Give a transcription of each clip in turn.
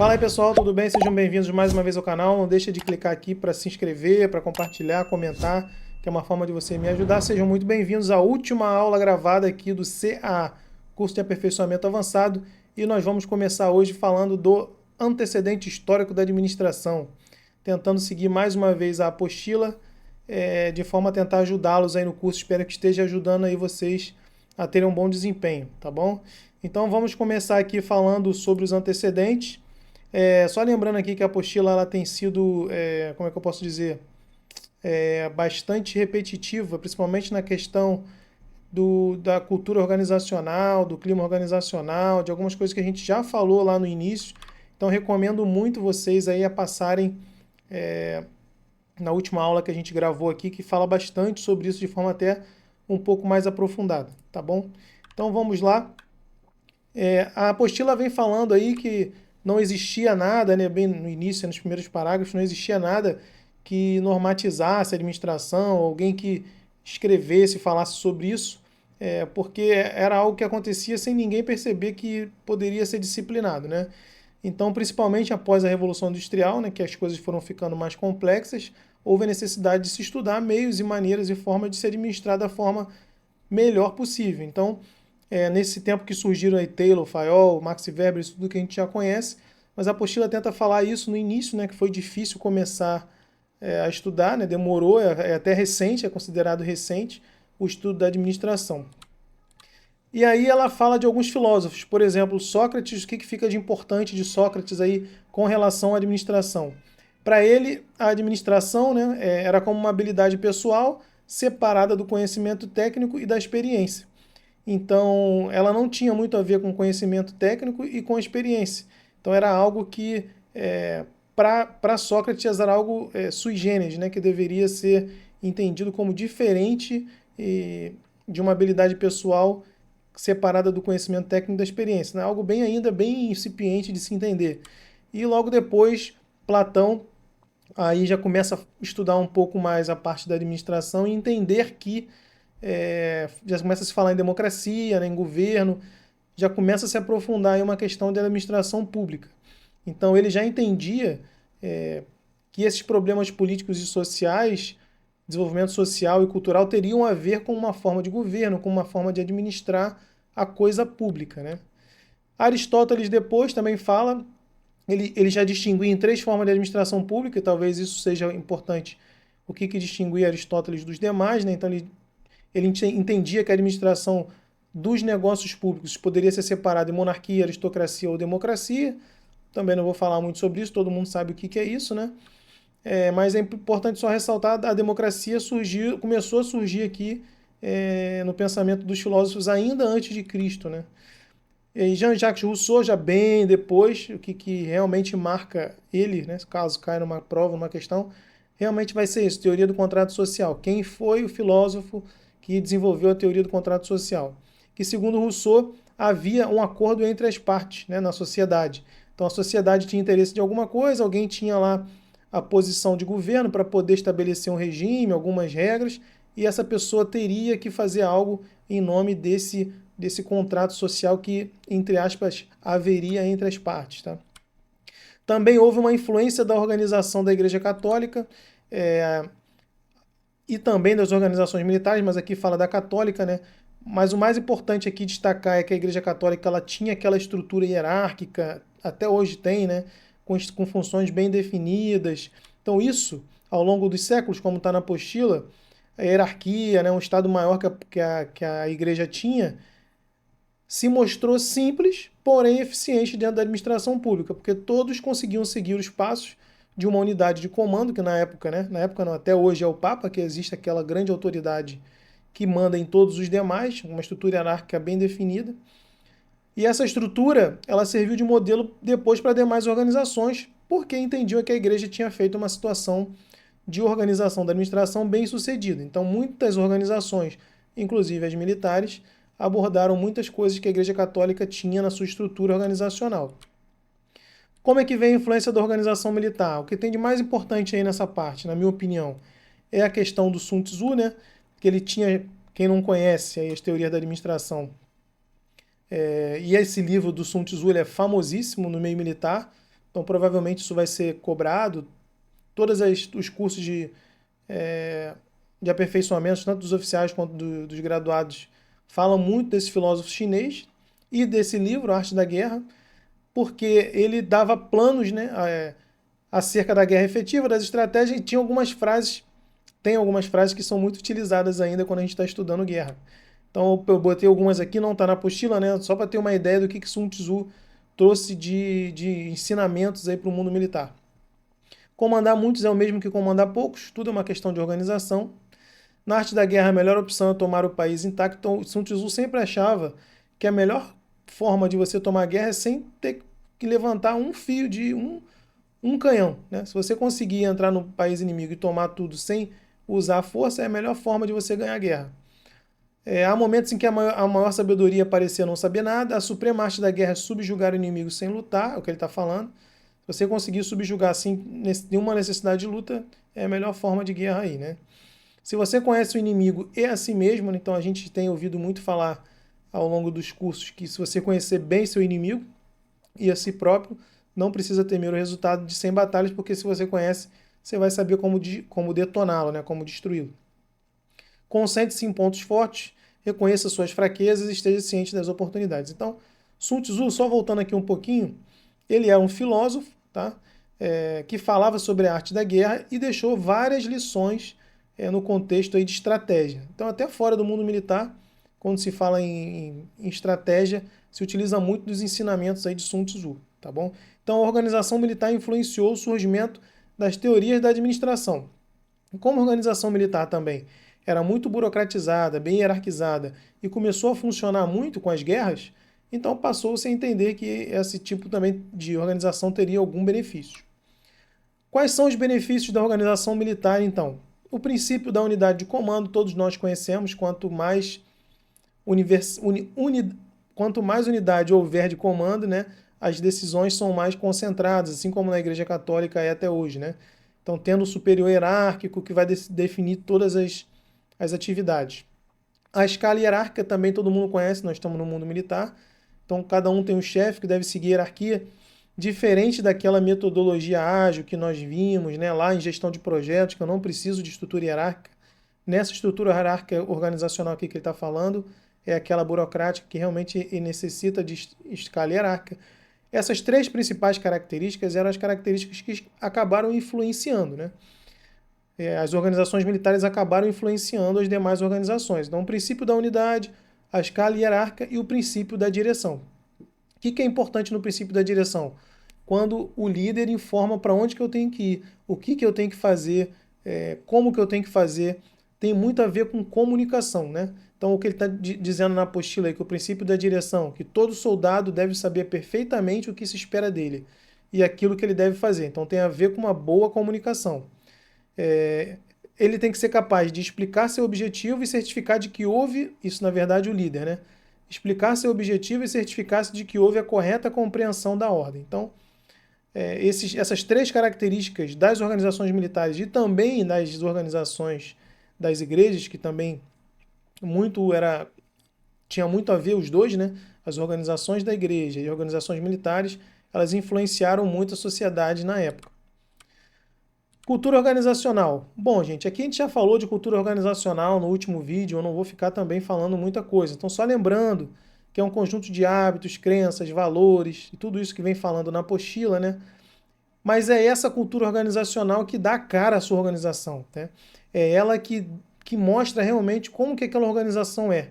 Fala aí pessoal, tudo bem? Sejam bem-vindos mais uma vez ao canal. Não deixa de clicar aqui para se inscrever, para compartilhar, comentar, que é uma forma de você me ajudar. Sejam muito bem-vindos à última aula gravada aqui do CA, curso de aperfeiçoamento avançado, e nós vamos começar hoje falando do antecedente histórico da administração, tentando seguir mais uma vez a apostila, de forma a tentar ajudá-los aí no curso. Espero que esteja ajudando aí vocês a terem um bom desempenho, tá bom? Então vamos começar aqui falando sobre os antecedentes. Só lembrando aqui que a apostila ela tem sido, como é que eu posso dizer, bastante repetitiva, principalmente na questão da cultura organizacional, do clima organizacional, de algumas coisas que a gente já falou lá no início. Então recomendo muito vocês aí a passarem na última aula que a gente gravou aqui, que fala bastante sobre isso de forma até um pouco mais aprofundada, tá bom? Então vamos lá. A apostila vem falando aí que não existia nada, né, bem no início, nos primeiros parágrafos, não existia nada que normatizasse a administração, alguém que escrevesse, falasse sobre isso, porque era algo que acontecia sem ninguém perceber que poderia ser disciplinado, né? Então, principalmente após a Revolução Industrial, né, que as coisas foram ficando mais complexas, houve a necessidade de se estudar meios e maneiras e formas de se administrar da forma melhor possível. Então, nesse tempo que surgiram aí Taylor, Fayol, Max Weber, isso tudo que a gente já conhece, mas a apostila tenta falar isso no início, né, que foi difícil começar a estudar, né, demorou, é até recente, é considerado recente, o estudo da administração. E aí ela fala de alguns filósofos, por exemplo, Sócrates, o que fica de importante de Sócrates aí com relação à administração? Para ele, a administração, né, era como uma habilidade pessoal separada do conhecimento técnico e da experiência. Então, ela não tinha muito a ver com conhecimento técnico e com experiência. Então, era algo que, para Sócrates, era algo sui generis, né, que deveria ser entendido como diferente de uma habilidade pessoal separada do conhecimento técnico e da experiência. Né? Algo bem ainda bem incipiente de se entender. E logo depois, Platão aí já começa a estudar um pouco mais a parte da administração e entender que já começa a se falar em democracia, né, em governo, já começa a se aprofundar em uma questão de administração pública. Então ele já entendia que esses problemas políticos e sociais, desenvolvimento social e cultural, teriam a ver com uma forma de governo, com uma forma de administrar a coisa pública. Né? Aristóteles depois também fala, ele já distinguia em três formas de administração pública, e talvez isso seja importante, o que distinguia Aristóteles dos demais. Né? Então ele entendia que a administração dos negócios públicos poderia ser separada em monarquia, aristocracia ou democracia. Também não vou falar muito sobre isso, todo mundo sabe o que é isso, né? Mas é importante só ressaltar, a democracia começou a surgir aqui no pensamento dos filósofos ainda antes de Cristo, né? E Jean-Jacques Rousseau, já bem depois, o que realmente marca ele, né, caso caia numa prova, numa questão, realmente vai ser isso, teoria do contrato social. Quem foi o filósofo que desenvolveu a teoria do contrato social? Que, segundo Rousseau, havia um acordo entre as partes, né, na sociedade. Então a sociedade tinha interesse de alguma coisa, alguém tinha lá a posição de governo para poder estabelecer um regime, algumas regras, e essa pessoa teria que fazer algo em nome desse contrato social que, entre aspas, haveria entre as partes. Tá? Também houve uma influência da organização da Igreja Católica e também das organizações militares, mas aqui fala da católica, né? Mas o mais importante aqui destacar é que a Igreja Católica ela tinha aquela estrutura hierárquica, até hoje tem, né? Com funções bem definidas. Então isso, ao longo dos séculos, como está na apostila, a hierarquia, né? Um Estado maior que a Igreja tinha, se mostrou simples, porém eficiente dentro da administração pública, porque todos conseguiam seguir os passos de uma unidade de comando, que na época, né, na época não, até hoje é o Papa, que existe aquela grande autoridade que manda em todos os demais, uma estrutura hierárquica bem definida. E essa estrutura, ela serviu de modelo depois para demais organizações, porque entendiam que a igreja tinha feito uma situação de organização da administração bem sucedida. Então muitas organizações, inclusive as militares, abordaram muitas coisas que a Igreja Católica tinha na sua estrutura organizacional. Como é que vem a influência da organização militar? O que tem de mais importante aí nessa parte, na minha opinião, é a questão do Sun Tzu, né? Que ele tinha, quem não conhece aí as teorias da administração, e esse livro do Sun Tzu ele é famosíssimo no meio militar, Então provavelmente isso vai ser cobrado. Todos os cursos de aperfeiçoamento, tanto dos oficiais quanto dos graduados, falam muito desse filósofo chinês e desse livro, Arte da Guerra, porque ele dava planos, né, acerca da guerra efetiva, das estratégias, e tinha tem algumas frases que são muito utilizadas ainda quando a gente está estudando guerra. Então eu botei algumas aqui, não está na apostila, né, só para ter uma ideia do que Sun Tzu trouxe de ensinamentos para o mundo militar. Comandar muitos é o mesmo que comandar poucos, tudo é uma questão de organização. Na arte da guerra, a melhor opção é tomar o país intacto. Então, Sun Tzu sempre achava que a melhor forma de você tomar guerra é sem ter que levantar um fio de um canhão. Né? Se você conseguir entrar no país inimigo e tomar tudo sem usar a força, é a melhor forma de você ganhar a guerra. Há momentos em que a maior sabedoria parecia não saber nada. A suprema arte da guerra é subjugar o inimigo sem lutar, é o que ele está falando. Se você conseguir subjugar sem nenhuma necessidade de luta, é a melhor forma de guerra aí, né? Se você conhece o inimigo e a si mesmo, então a gente tem ouvido muito falar ao longo dos cursos que se você conhecer bem seu inimigo e a si próprio, não precisa temer o resultado de 100 batalhas, porque se você conhece, você vai saber como detoná-lo, né? Como destruí-lo. Concentre-se em pontos fortes, reconheça suas fraquezas e esteja ciente das oportunidades. Então, Sun Tzu, só voltando aqui um pouquinho, ele é um filósofo, tá? Que falava sobre a arte da guerra e deixou várias lições no contexto aí de estratégia. Então, até fora do mundo militar, quando se fala em estratégia, se utiliza muito dos ensinamentos aí de Sun Tzu, tá bom? Então, a organização militar influenciou o surgimento das teorias da administração. Como a organização militar também era muito burocratizada, bem hierarquizada e começou a funcionar muito com as guerras, então passou-se a entender que esse tipo também de organização teria algum benefício. Quais são os benefícios da organização militar, então? O princípio da unidade de comando, todos nós conhecemos, quanto mais unidade houver de comando, né, as decisões são mais concentradas, assim como na Igreja Católica é até hoje, né? Então, tendo o superior hierárquico que vai definir todas as atividades. A escala hierárquica também todo mundo conhece, nós estamos no mundo militar, então cada um tem um chefe que deve seguir a hierarquia, diferente daquela metodologia ágil que nós vimos, né, lá em gestão de projetos, que eu não preciso de estrutura hierárquica. Nessa estrutura hierárquica organizacional aqui que ele está falando, é aquela burocrática que realmente necessita de escala hierárquica. Essas três principais características eram as características que acabaram influenciando, né? As organizações militares acabaram influenciando as demais organizações. Então, o princípio da unidade, a escala hierárquica e o princípio da direção. O que é importante no princípio da direção? Quando o líder informa para onde que eu tenho que ir, o que eu tenho que fazer, como que eu tenho que fazer, tem muito a ver com comunicação, né? Então, o que ele está dizendo na apostila é que o princípio da direção, que todo soldado deve saber perfeitamente o que se espera dele e aquilo que ele deve fazer. Então, tem a ver com uma boa comunicação. Ele tem que ser capaz de explicar seu objetivo e certificar de que houve, isso na verdade o líder, né? Explicar seu objetivo e certificar-se de que houve a correta compreensão da ordem. Então, essas três características das organizações militares e também das organizações das igrejas, que também tinha muito a ver os dois, né? As organizações da igreja e organizações militares, elas influenciaram muito a sociedade na época. Cultura organizacional. Bom, gente, aqui a gente já falou de cultura organizacional no último vídeo, eu não vou ficar também falando muita coisa. Então, só lembrando que é um conjunto de hábitos, crenças, valores e tudo isso que vem falando na apostila, né? Mas é essa cultura organizacional que dá cara à sua organização, né? É ela que mostra realmente como que aquela organização é.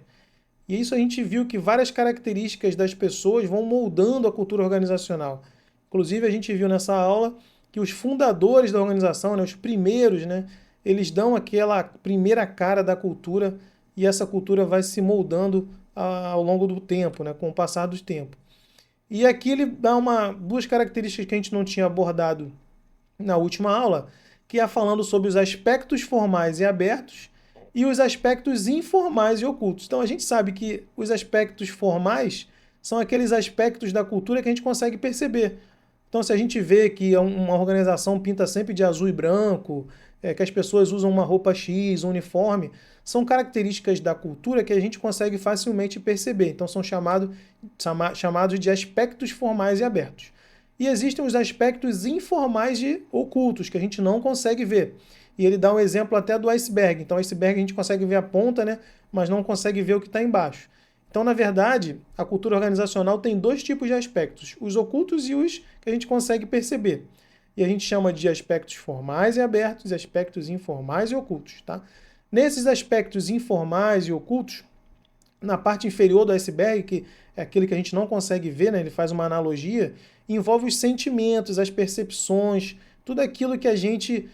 E isso a gente viu que várias características das pessoas vão moldando a cultura organizacional. Inclusive, a gente viu nessa aula que os fundadores da organização, né, os primeiros, né, eles dão aquela primeira cara da cultura e essa cultura vai se moldando ao longo do tempo, né, com o passar do tempo. E aqui ele dá duas características que a gente não tinha abordado na última aula, que é falando sobre os aspectos formais e abertos e os aspectos informais e ocultos. Então a gente sabe que os aspectos formais são aqueles aspectos da cultura que a gente consegue perceber. Então se a gente vê que uma organização pinta sempre de azul e branco, que as pessoas usam uma roupa X, um uniforme, são características da cultura que a gente consegue facilmente perceber. Então são chamados de aspectos formais e abertos. E existem os aspectos informais e ocultos, que a gente não consegue ver. E ele dá um exemplo até do iceberg. Então, o iceberg a gente consegue ver a ponta, né? Mas não consegue ver o que está embaixo. Então, na verdade, a cultura organizacional tem dois tipos de aspectos, os ocultos e os que a gente consegue perceber. E a gente chama de aspectos formais e abertos, e aspectos informais e ocultos, tá? Nesses aspectos informais e ocultos, na parte inferior do iceberg, que é aquele que a gente não consegue ver, né? Ele faz uma analogia, envolve os sentimentos, as percepções, tudo aquilo que a gente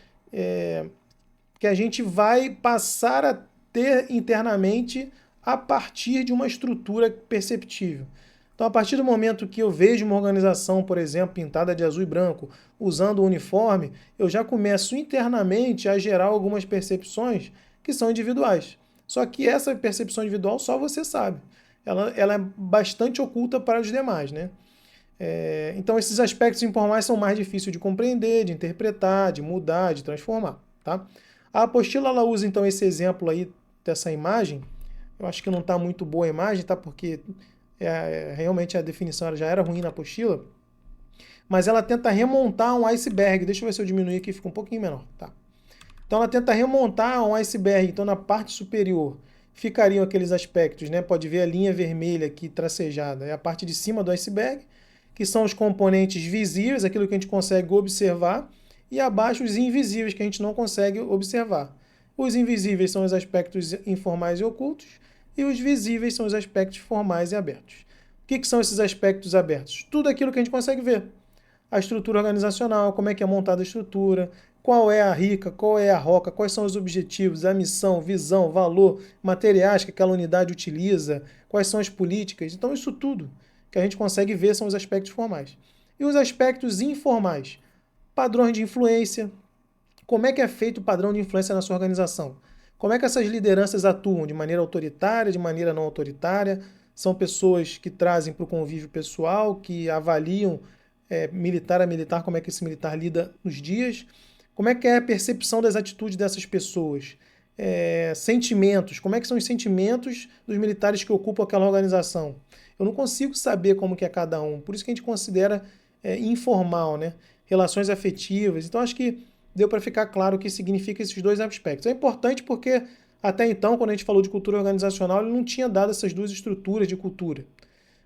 vai passar a ter internamente a partir de uma estrutura perceptível. Então, a partir do momento que eu vejo uma organização, por exemplo, pintada de azul e branco, usando o uniforme, eu já começo internamente a gerar algumas percepções que são individuais. Só que essa percepção individual só você sabe. Ela é bastante oculta para os demais, né? Então, esses aspectos informais são mais difíceis de compreender, de interpretar, de mudar, de transformar, tá? A apostila ela usa, então, esse exemplo aí dessa imagem. Eu acho que não está muito boa a imagem, tá? Porque realmente a definição já era ruim na apostila. Mas ela tenta remontar um iceberg. Deixa eu ver se eu diminuir aqui, fica um pouquinho menor, tá? Então ela tenta remontar um iceberg. Então na parte superior ficariam aqueles aspectos, né? Pode ver a linha vermelha aqui tracejada. É a parte de cima do iceberg, que são os componentes visíveis, aquilo que a gente consegue observar, e abaixo os invisíveis, que a gente não consegue observar. Os invisíveis são os aspectos informais e ocultos, e os visíveis são os aspectos formais e abertos. O que são esses aspectos abertos? Tudo aquilo que a gente consegue ver. A estrutura organizacional, como é que é montada a estrutura, qual é a rica, qual é a roca, quais são os objetivos, a missão, visão, valor, materiais que aquela unidade utiliza, quais são as políticas. Então, isso tudo que a gente consegue ver são os aspectos formais. E os aspectos informais? Padrões de influência. Como é que é feito o padrão de influência na sua organização? Como é que essas lideranças atuam? De maneira autoritária, de maneira não autoritária? São pessoas que trazem para o convívio pessoal, que avaliam militar a militar, como é que esse militar lida nos dias? Como é que é a percepção das atitudes dessas pessoas? Sentimentos, como é que são os sentimentos dos militares que ocupam aquela organização? Eu não consigo saber como que é cada um, por isso que a gente considera informal, né? Relações afetivas. Então acho que deu para ficar claro o que significa esses dois aspectos. É importante porque até então, quando a gente falou de cultura organizacional, ele não tinha dado essas duas estruturas de cultura.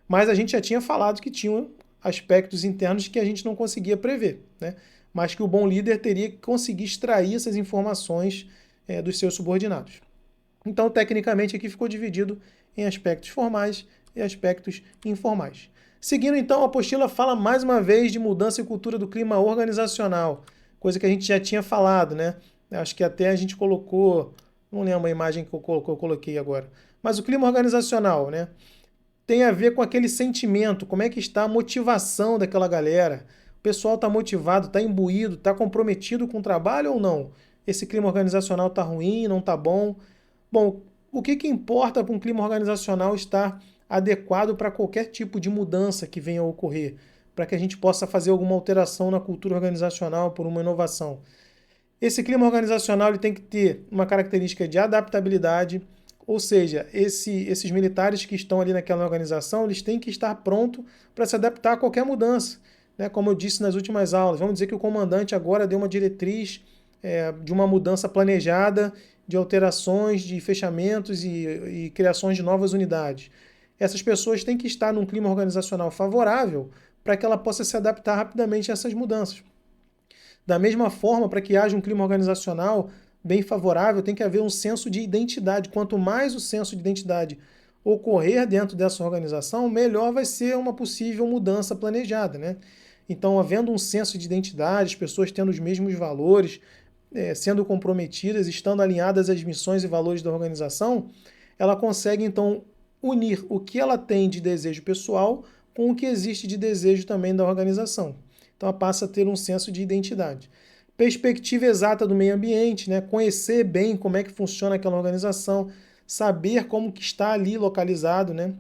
Mas a gente já tinha falado que tinham aspectos internos que a gente não conseguia prever, né? Mas que o bom líder teria que conseguir extrair essas informações dos seus subordinados. Então, tecnicamente, aqui ficou dividido em aspectos formais e aspectos informais. Seguindo, então, a apostila fala mais uma vez de mudança e cultura do clima organizacional, coisa que a gente já tinha falado, né? Acho que até a gente colocou, não lembro a imagem que eu coloquei agora, mas o clima organizacional, né? Tem a ver com aquele sentimento, como é que está a motivação daquela galera. O pessoal está motivado, está imbuído, está comprometido com o trabalho ou não? Esse clima organizacional está ruim, não está bom? Bom, o que importa para um clima organizacional estar adequado para qualquer tipo de mudança que venha a ocorrer, para que a gente possa fazer alguma alteração na cultura organizacional por uma inovação? Esse clima organizacional ele tem que ter uma característica de adaptabilidade, ou seja, esses militares que estão ali naquela organização, eles têm que estar prontos para se adaptar a qualquer mudança. Né? Como eu disse nas últimas aulas, vamos dizer que o comandante agora deu uma diretriz de uma mudança planejada, de alterações, de fechamentos e criações de novas unidades. Essas pessoas têm que estar num clima organizacional favorável para que ela possa se adaptar rapidamente a essas mudanças. Da mesma forma, para que haja um clima organizacional bem favorável, tem que haver um senso de identidade. Quanto mais o senso de identidade ocorrer dentro dessa organização, melhor vai ser uma possível mudança planejada, né? Então, havendo um senso de identidade, as pessoas tendo os mesmos valores, sendo comprometidas, estando alinhadas às missões e valores da organização, ela consegue, então, unir o que ela tem de desejo pessoal com o que existe de desejo também da organização. Então, ela passa a ter um senso de identidade. Perspectiva exata do meio ambiente, né? Conhecer bem como é que funciona aquela organização, saber como que está ali localizado, né?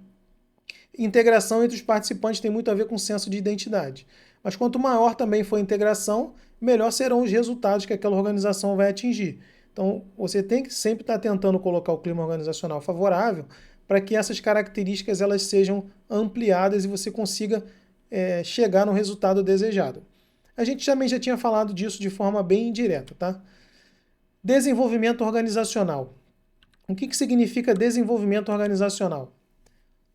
Integração entre os participantes tem muito a ver com senso de identidade. Mas quanto maior também for a integração, melhor serão os resultados que aquela organização vai atingir. Então, você tem que sempre estar tentando colocar o clima organizacional favorável para que essas características elas sejam ampliadas e você consiga chegar no resultado desejado. A gente também já tinha falado disso de forma bem indireta, tá? Desenvolvimento organizacional. O que significa desenvolvimento organizacional?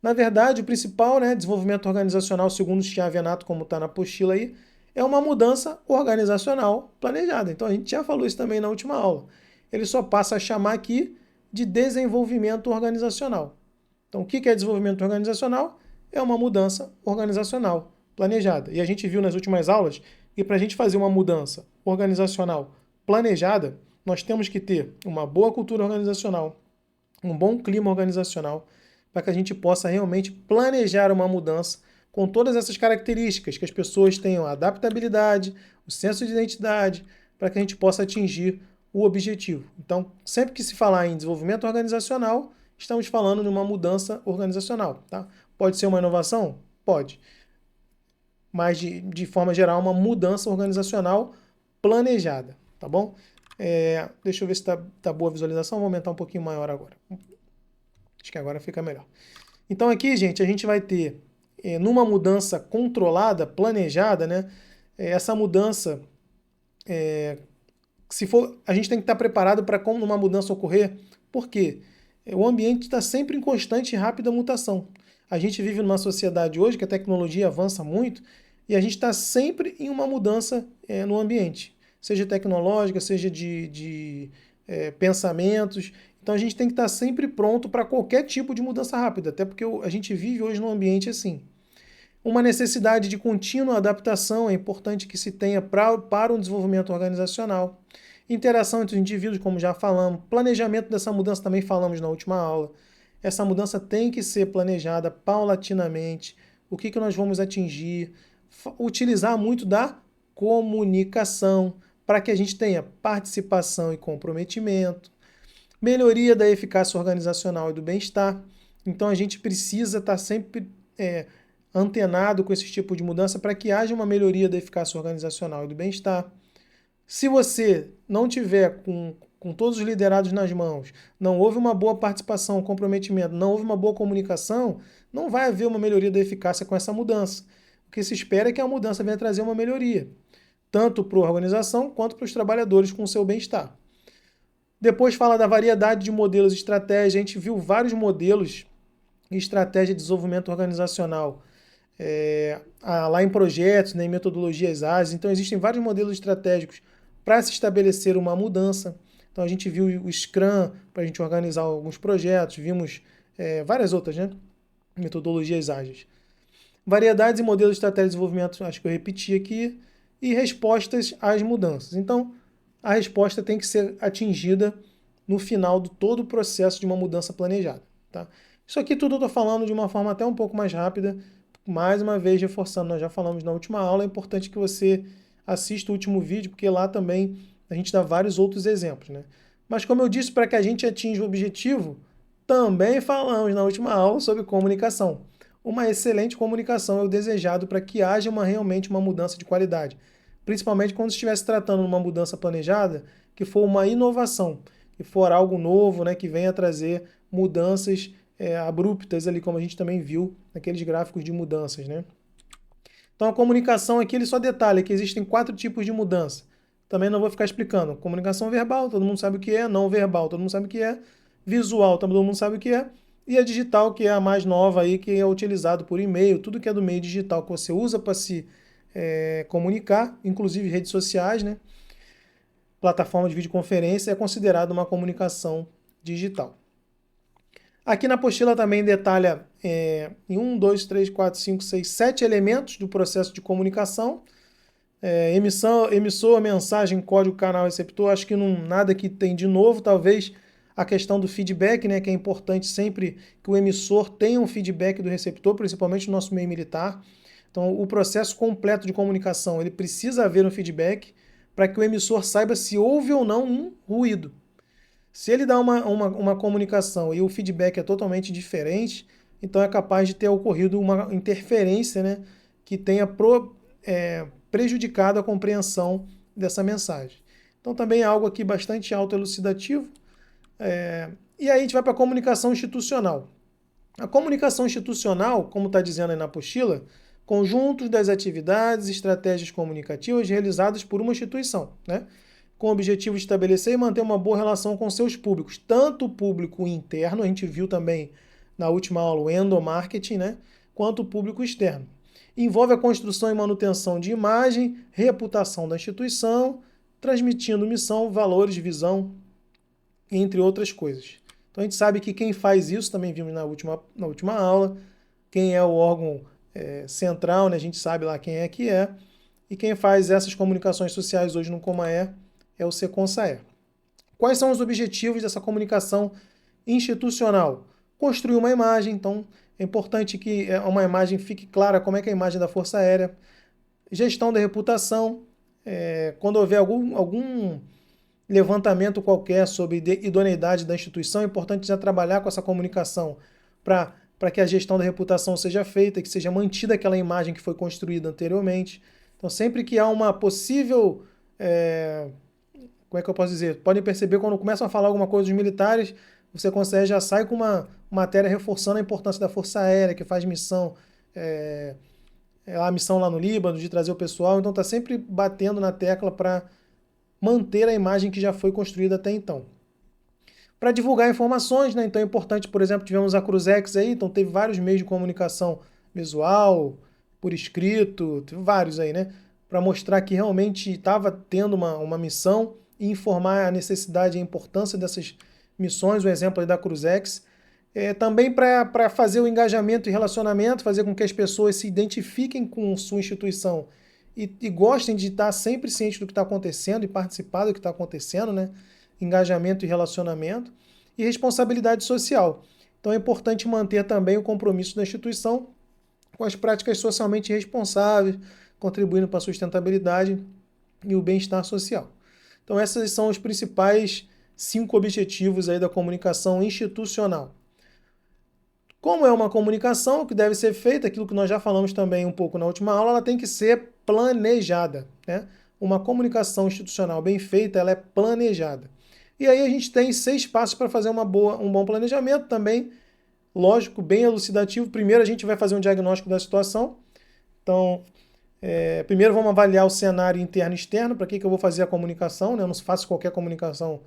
Na verdade, o principal, desenvolvimento organizacional, segundo o Schiavenato, como está na apostila aí, é uma mudança organizacional planejada. Então a gente já falou isso também na última aula. Ele só passa a chamar aqui de desenvolvimento organizacional. Então o que é desenvolvimento organizacional? É uma mudança organizacional planejada. E a gente viu nas últimas aulas que para a gente fazer uma mudança organizacional planejada, nós temos que ter uma boa cultura organizacional, um bom clima organizacional, para que a gente possa realmente planejar uma mudança com todas essas características, que as pessoas tenham a adaptabilidade, o senso de identidade, para que a gente possa atingir o objetivo. Então, sempre que se falar em desenvolvimento organizacional, estamos falando de uma mudança organizacional. Tá? Pode ser uma inovação? Pode. Mas, de forma geral, uma mudança organizacional planejada. Tá bom? Deixa eu ver se tá boa a visualização. Vou aumentar um pouquinho maior agora. Acho que agora fica melhor. Então aqui, gente, a gente vai ter, numa mudança controlada, planejada, né? Essa mudança, se for, a gente tem que estar preparado para como uma mudança ocorrer. Por quê? O ambiente está sempre em constante e rápida mutação. A gente vive numa sociedade hoje que a tecnologia avança muito e a gente está sempre em uma mudança no ambiente, seja tecnológica, seja de pensamentos. Então a gente tem que estar sempre pronto para qualquer tipo de mudança rápida, até porque a gente vive hoje num ambiente assim. Uma necessidade de contínua adaptação é importante que se tenha para um desenvolvimento organizacional. Interação entre os indivíduos, como já falamos. Planejamento dessa mudança também falamos na última aula. Essa mudança tem que ser planejada paulatinamente. O que nós vamos atingir? Utilizar muito da comunicação para que a gente tenha participação e comprometimento. Melhoria da eficácia organizacional e do bem-estar. Então a gente precisa estar sempre antenado com esse tipo de mudança para que haja uma melhoria da eficácia organizacional e do bem-estar. Se você não tiver com todos os liderados nas mãos, não houve uma boa participação, comprometimento, não houve uma boa comunicação, não vai haver uma melhoria da eficácia com essa mudança. O que se espera é que a mudança venha trazer uma melhoria, tanto para a organização quanto para os trabalhadores com o seu bem-estar. Depois fala da variedade de modelos e estratégias. A gente viu vários modelos e estratégia de desenvolvimento organizacional lá em projetos, em metodologias ágeis. Então existem vários modelos estratégicos para se estabelecer uma mudança. Então a gente viu o Scrum para a gente organizar alguns projetos, vimos várias outras, metodologias ágeis. Variedades e modelos de estratégia de desenvolvimento, acho que eu repeti aqui, e respostas às mudanças. Então, a resposta tem que ser atingida no final de todo o processo de uma mudança planejada. Tá? Isso aqui tudo eu estou falando de uma forma até um pouco mais rápida, mais uma vez reforçando, nós já falamos na última aula, é importante que você assista o último vídeo, porque lá também a gente dá vários outros exemplos. Né? Mas como eu disse, para que a gente atinja o objetivo, também falamos na última aula sobre comunicação. Uma excelente comunicação é o desejado para que haja realmente uma mudança de qualidade. Principalmente quando estiver se tratando de uma mudança planejada, que for uma inovação, que for algo novo, que venha trazer mudanças abruptas ali, como a gente também viu naqueles gráficos de mudanças. Então a comunicação aqui ele só detalha que existem 4 tipos de mudança. Também não vou ficar explicando. Comunicação verbal, todo mundo sabe o que é. Não verbal, todo mundo sabe o que é. Visual, todo mundo sabe o que é. E a digital, que é a mais nova aí, que é utilizado por e-mail, tudo que é do meio digital que você usa para se comunicar, inclusive redes sociais, plataforma de videoconferência, é considerado uma comunicação digital. Aqui na apostila também detalha em 1, 2, 3, 4, 5, 6, 7 elementos do processo de comunicação. Emissor, mensagem, código, canal, receptor. Acho que nada que tem de novo, talvez a questão do feedback, que é importante sempre que o emissor tenha um feedback do receptor, principalmente no nosso meio militar. Então, o processo completo de comunicação, ele precisa haver um feedback para que o emissor saiba se houve ou não um ruído. Se ele dá uma comunicação e o feedback é totalmente diferente, então é capaz de ter ocorrido uma interferência, que tenha prejudicado a compreensão dessa mensagem. Então também é algo aqui bastante autoelucidativo. E aí a gente vai para a comunicação institucional. A comunicação institucional, como está dizendo aí na apostila, conjuntos das atividades e estratégias comunicativas realizadas por uma instituição, né? Com o objetivo de estabelecer e manter uma boa relação com seus públicos, tanto o público interno, a gente viu também na última aula o endomarketing, né? Quanto o público externo. Envolve a construção e manutenção de imagem, reputação da instituição, transmitindo missão, valores, visão, entre outras coisas. Então a gente sabe que quem faz isso, também vimos na última aula, quem é o órgão central, né? A gente sabe lá quem é que é, e quem faz essas comunicações sociais hoje no Comaer é o Seconsaer. Quais são os objetivos dessa comunicação institucional? Construir uma imagem, então é importante que uma imagem fique clara como é que é a imagem da Força Aérea. Gestão da reputação, quando houver algum levantamento qualquer sobre idoneidade da instituição, é importante já trabalhar com essa comunicação para que a gestão da reputação seja feita, que seja mantida aquela imagem que foi construída anteriormente. Então, sempre que há uma possível... como é que eu posso dizer? Podem perceber quando começam a falar alguma coisa dos militares, você consegue, já sai com uma matéria reforçando a importância da Força Aérea, que faz missão, a missão lá no Líbano, de trazer o pessoal. Então, está sempre batendo na tecla para manter a imagem que já foi construída até então. Para divulgar informações, né? Então é importante, por exemplo, tivemos a Cruzex aí, então teve vários meios de comunicação visual, por escrito, teve vários aí, né? Para mostrar que realmente estava tendo uma missão e informar a necessidade e a importância dessas missões, o exemplo aí da Cruzex. Também para fazer o engajamento e relacionamento, fazer com que as pessoas se identifiquem com sua instituição e gostem de estar sempre cientes do que está acontecendo e participar do que está acontecendo, né? Engajamento e relacionamento. E responsabilidade social. Então é importante manter também o compromisso da instituição com as práticas socialmente responsáveis, contribuindo para a sustentabilidade e o bem-estar social. Então esses são os principais 5 objetivos aí da comunicação institucional. Como é uma comunicação que deve ser feita, aquilo que nós já falamos também um pouco na última aula, ela tem que ser planejada, né? Uma comunicação institucional bem feita, ela é planejada. E aí a gente tem 6 passos para fazer um bom planejamento também, lógico, bem elucidativo. Primeiro a gente vai fazer um diagnóstico da situação. Então, primeiro vamos avaliar o cenário interno e externo, para que eu vou fazer a comunicação, né? Eu não faço qualquer comunicação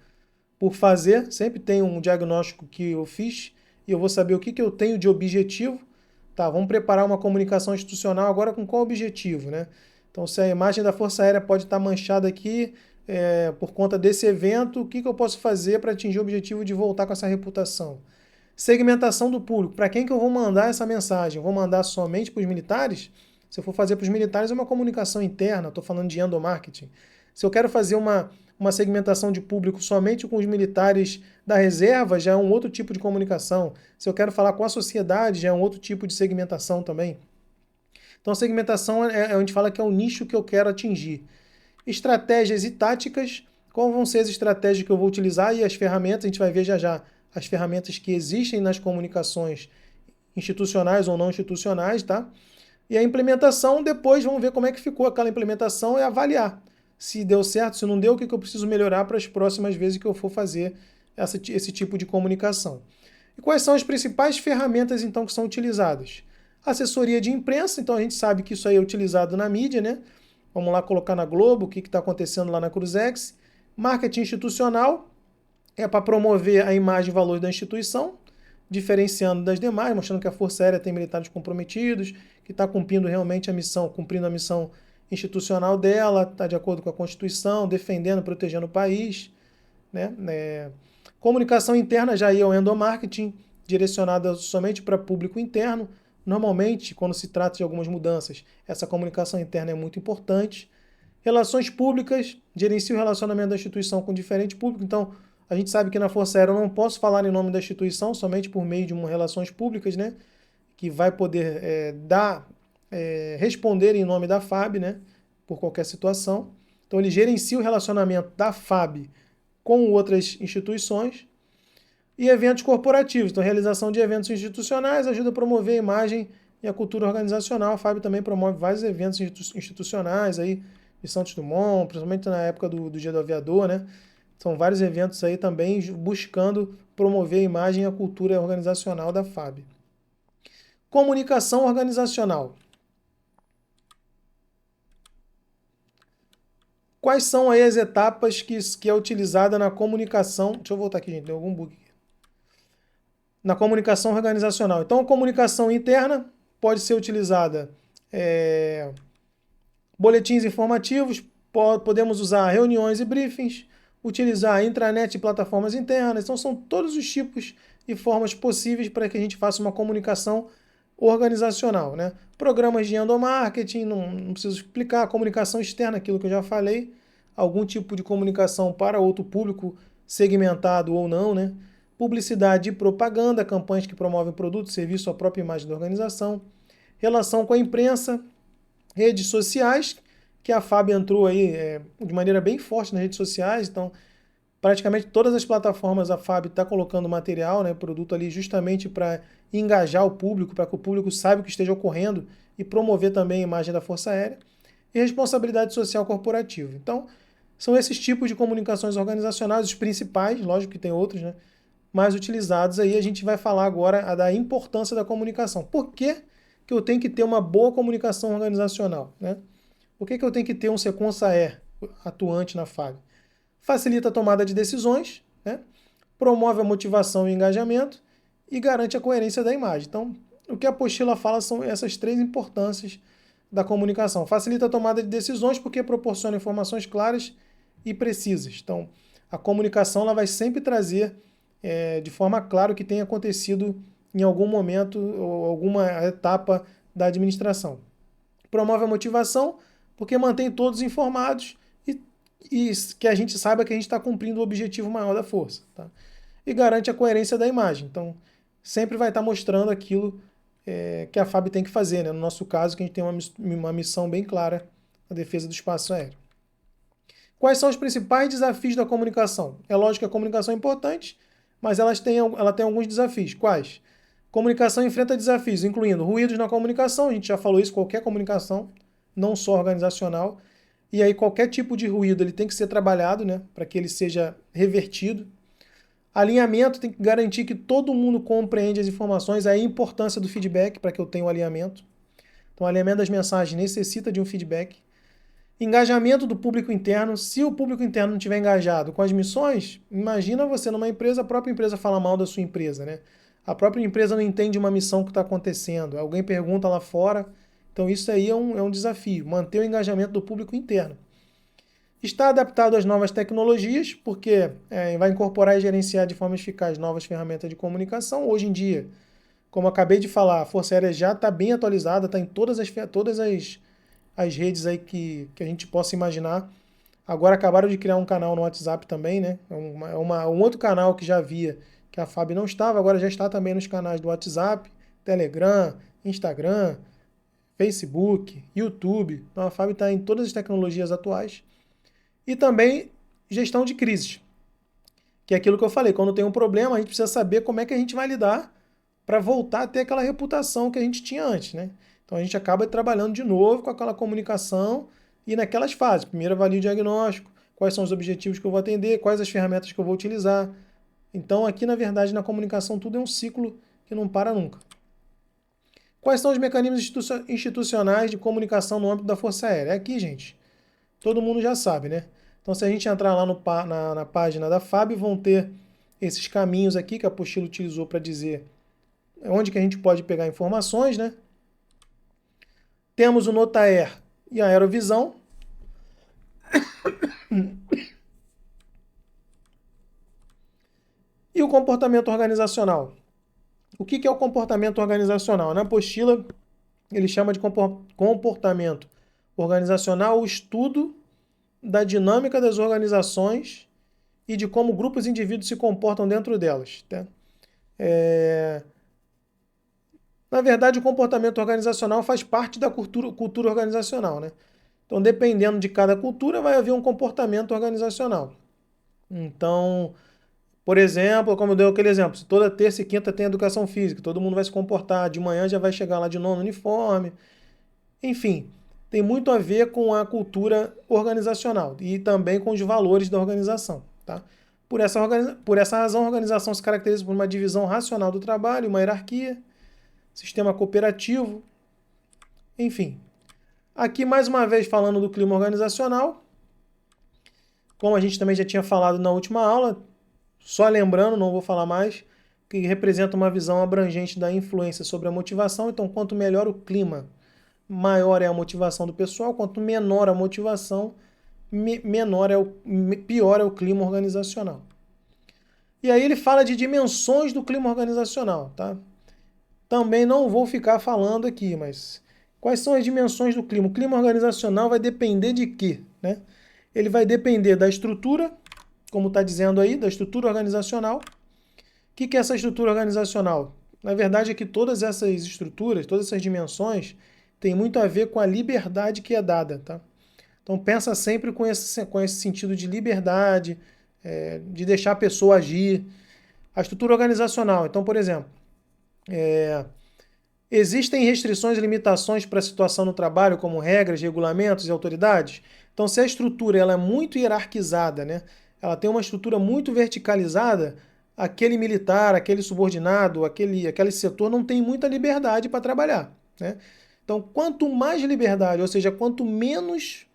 por fazer, sempre tem um diagnóstico que eu fiz, e eu vou saber o que eu tenho de objetivo. Tá, vamos preparar uma comunicação institucional agora com qual objetivo, né? Então, se a imagem da Força Aérea pode estar manchada aqui por conta desse evento, o que eu posso fazer para atingir o objetivo de voltar com essa reputação? Segmentação do público. Para quem que eu vou mandar essa mensagem? Vou mandar somente para os militares? Se eu for fazer para os militares, é uma comunicação interna, estou falando de endomarketing. Se eu quero fazer uma segmentação de público somente com os militares da reserva, já é um outro tipo de comunicação. Se eu quero falar com a sociedade, já é um outro tipo de segmentação também. Então, a segmentação é onde fala que é o nicho que eu quero atingir. Estratégias e táticas. Quais vão ser as estratégias que eu vou utilizar e as ferramentas? A gente vai ver já já as ferramentas que existem nas comunicações institucionais ou não institucionais, tá? E a implementação, depois vamos ver como é que ficou aquela implementação e avaliar. Se deu certo, se não deu, o que eu preciso melhorar para as próximas vezes que eu for fazer esse tipo de comunicação. E quais são as principais ferramentas, então, que são utilizadas? Assessoria de imprensa, então a gente sabe que isso aí é utilizado na mídia, né? Vamos lá colocar na Globo o que está acontecendo lá na Cruzex. Marketing institucional é para promover a imagem e valores da instituição, diferenciando das demais, mostrando que a Força Aérea tem militares comprometidos, que está cumprindo realmente a missão, cumprindo a missão institucional dela, está de acordo com a Constituição, defendendo, protegendo o país, né? Comunicação interna já é o endomarketing, direcionada somente para público interno. Normalmente, quando se trata de algumas mudanças, essa comunicação interna é muito importante. Relações públicas, gerencia o relacionamento da instituição com diferente público. Então, a gente sabe que na Força Aérea eu não posso falar em nome da instituição, somente por meio de relações públicas, né? Que vai poder responder em nome da FAB, né? Por qualquer situação. Então, ele gerencia o relacionamento da FAB com outras instituições. E eventos corporativos. Então, realização de eventos institucionais ajuda a promover a imagem e a cultura organizacional. A FAB também promove vários eventos institucionais aí, de Santos Dumont, principalmente na época do Dia do Aviador, né? São vários eventos aí também buscando promover a imagem e a cultura organizacional da FAB. Comunicação organizacional. Quais são aí as etapas que é utilizada na comunicação? Deixa eu voltar aqui, gente, deu algum bug. Na comunicação organizacional. Então, a comunicação interna pode ser utilizada boletins informativos, podemos usar reuniões e briefings, utilizar intranet e plataformas internas. Então, são todos os tipos e formas possíveis para que a gente faça uma comunicação organizacional, né? Programas de endomarketing, não preciso explicar. Comunicação externa, aquilo que eu já falei. Algum tipo de comunicação para outro público, segmentado ou não, né? Publicidade e propaganda, campanhas que promovem produto, serviço, a própria imagem da organização. Relação com a imprensa, redes sociais, que a FAB entrou aí de maneira bem forte nas redes sociais, então praticamente todas as plataformas a FAB está colocando material, né, produto ali justamente para engajar o público, para que o público saiba o que esteja ocorrendo e promover também a imagem da Força Aérea. E responsabilidade social corporativa. Então, são esses tipos de comunicações organizacionais, os principais, lógico que tem outros, né, mais utilizados. Aí a gente vai falar agora da importância da comunicação. Por que que eu tenho que ter uma boa comunicação organizacional, né? Por que que eu tenho que ter um Seconsaer atuante na FAB? Facilita a tomada de decisões, né? Promove a motivação e engajamento e garante a coerência da imagem. Então, o que a apostila fala são essas três importâncias da comunicação. Facilita a tomada de decisões porque proporciona informações claras e precisas. Então, a comunicação ela vai sempre trazer de forma clara o que tem acontecido em algum momento ou alguma etapa da administração. Promove a motivação porque mantém todos informados e que a gente saiba que a gente está cumprindo o objetivo maior da força. Tá? E garante a coerência da imagem. Então, sempre vai estar mostrando aquilo que a FAB tem que fazer. Né? No nosso caso, que a gente tem uma missão bem clara na defesa do espaço aéreo. Quais são os principais desafios da comunicação? É lógico que a comunicação é importante, mas ela tem alguns desafios. Quais? Comunicação enfrenta desafios, incluindo ruídos na comunicação, a gente já falou isso, qualquer comunicação, não só organizacional. E aí qualquer tipo de ruído ele tem que ser trabalhado, né, para que ele seja revertido. Alinhamento tem que garantir que todo mundo compreende as informações, aí a importância do feedback para que eu tenha um alinhamento. Então, o alinhamento das mensagens necessita de um feedback. Engajamento do público interno. Se o público interno não estiver engajado com as missões, imagina você numa empresa, a própria empresa fala mal da sua empresa, né? A própria empresa não entende uma missão que está acontecendo. Alguém pergunta lá fora. Então isso aí é um desafio, manter o engajamento do público interno. Está adaptado às novas tecnologias, porque vai incorporar e gerenciar de forma eficaz novas ferramentas de comunicação. Hoje em dia, como eu acabei de falar, a Força Aérea já está bem atualizada, está em todas as redes aí que a gente possa imaginar. Agora acabaram de criar um canal no WhatsApp também, né? Um outro canal que já havia, que a FAB não estava, agora já está também nos canais do WhatsApp, Telegram, Instagram, Facebook, YouTube. Então a FAB está em todas as tecnologias atuais. E também gestão de crises, que é aquilo que eu falei, quando tem um problema a gente precisa saber como é que a gente vai lidar para voltar a ter aquela reputação que a gente tinha antes, né? Então a gente acaba trabalhando de novo com aquela comunicação e naquelas fases. Primeiro avalia o diagnóstico, quais são os objetivos que eu vou atender, quais as ferramentas que eu vou utilizar. Então aqui, na verdade, na comunicação tudo é um ciclo que não para nunca. Quais são os mecanismos institucionais de comunicação no âmbito da Força Aérea? Aqui, gente, todo mundo já sabe, né? Então se a gente entrar lá na página da FAB, vão ter esses caminhos aqui que a apostila utilizou para dizer onde que a gente pode pegar informações, né? Temos o Notaer e a Aerovisão. E o comportamento organizacional. O que é o comportamento organizacional? Na apostila, ele chama de comportamento organizacional o estudo da dinâmica das organizações e de como grupos e indivíduos se comportam dentro delas. Tá? Na verdade, o comportamento organizacional faz parte da cultura organizacional, né? Então, dependendo de cada cultura, vai haver um comportamento organizacional. Então, por exemplo, como eu dei aquele exemplo, se toda terça e quinta tem educação física, todo mundo vai se comportar, de manhã já vai chegar lá de novo no uniforme. Enfim, tem muito a ver com a cultura organizacional e também com os valores da organização. Tá? Por essa razão, a organização se caracteriza por uma divisão racional do trabalho, uma hierarquia, sistema cooperativo, enfim. Aqui, mais uma vez, falando do clima organizacional, como a gente também já tinha falado na última aula, só lembrando, não vou falar mais, que representa uma visão abrangente da influência sobre a motivação. Então, quanto melhor o clima, maior é a motivação do pessoal, quanto menor a motivação, pior é o clima organizacional. E aí ele fala de dimensões do clima organizacional, tá? Também não vou ficar falando aqui, mas quais são as dimensões do clima? O clima organizacional vai depender de quê, né? Ele vai depender da estrutura, como está dizendo aí, da estrutura organizacional. O que é essa estrutura organizacional? Na verdade é que todas essas estruturas, todas essas dimensões, têm muito a ver com a liberdade que é dada, tá? Então pensa sempre com esse sentido de liberdade, de deixar a pessoa agir. A estrutura organizacional, então, por exemplo, existem restrições e limitações para a situação no trabalho, como regras, regulamentos e autoridades? Então, se a estrutura ela é muito hierarquizada, né? Ela tem uma estrutura muito verticalizada, aquele militar, aquele subordinado, aquele setor não tem muita liberdade para trabalhar, né? Então, quanto mais liberdade, ou seja, quanto menos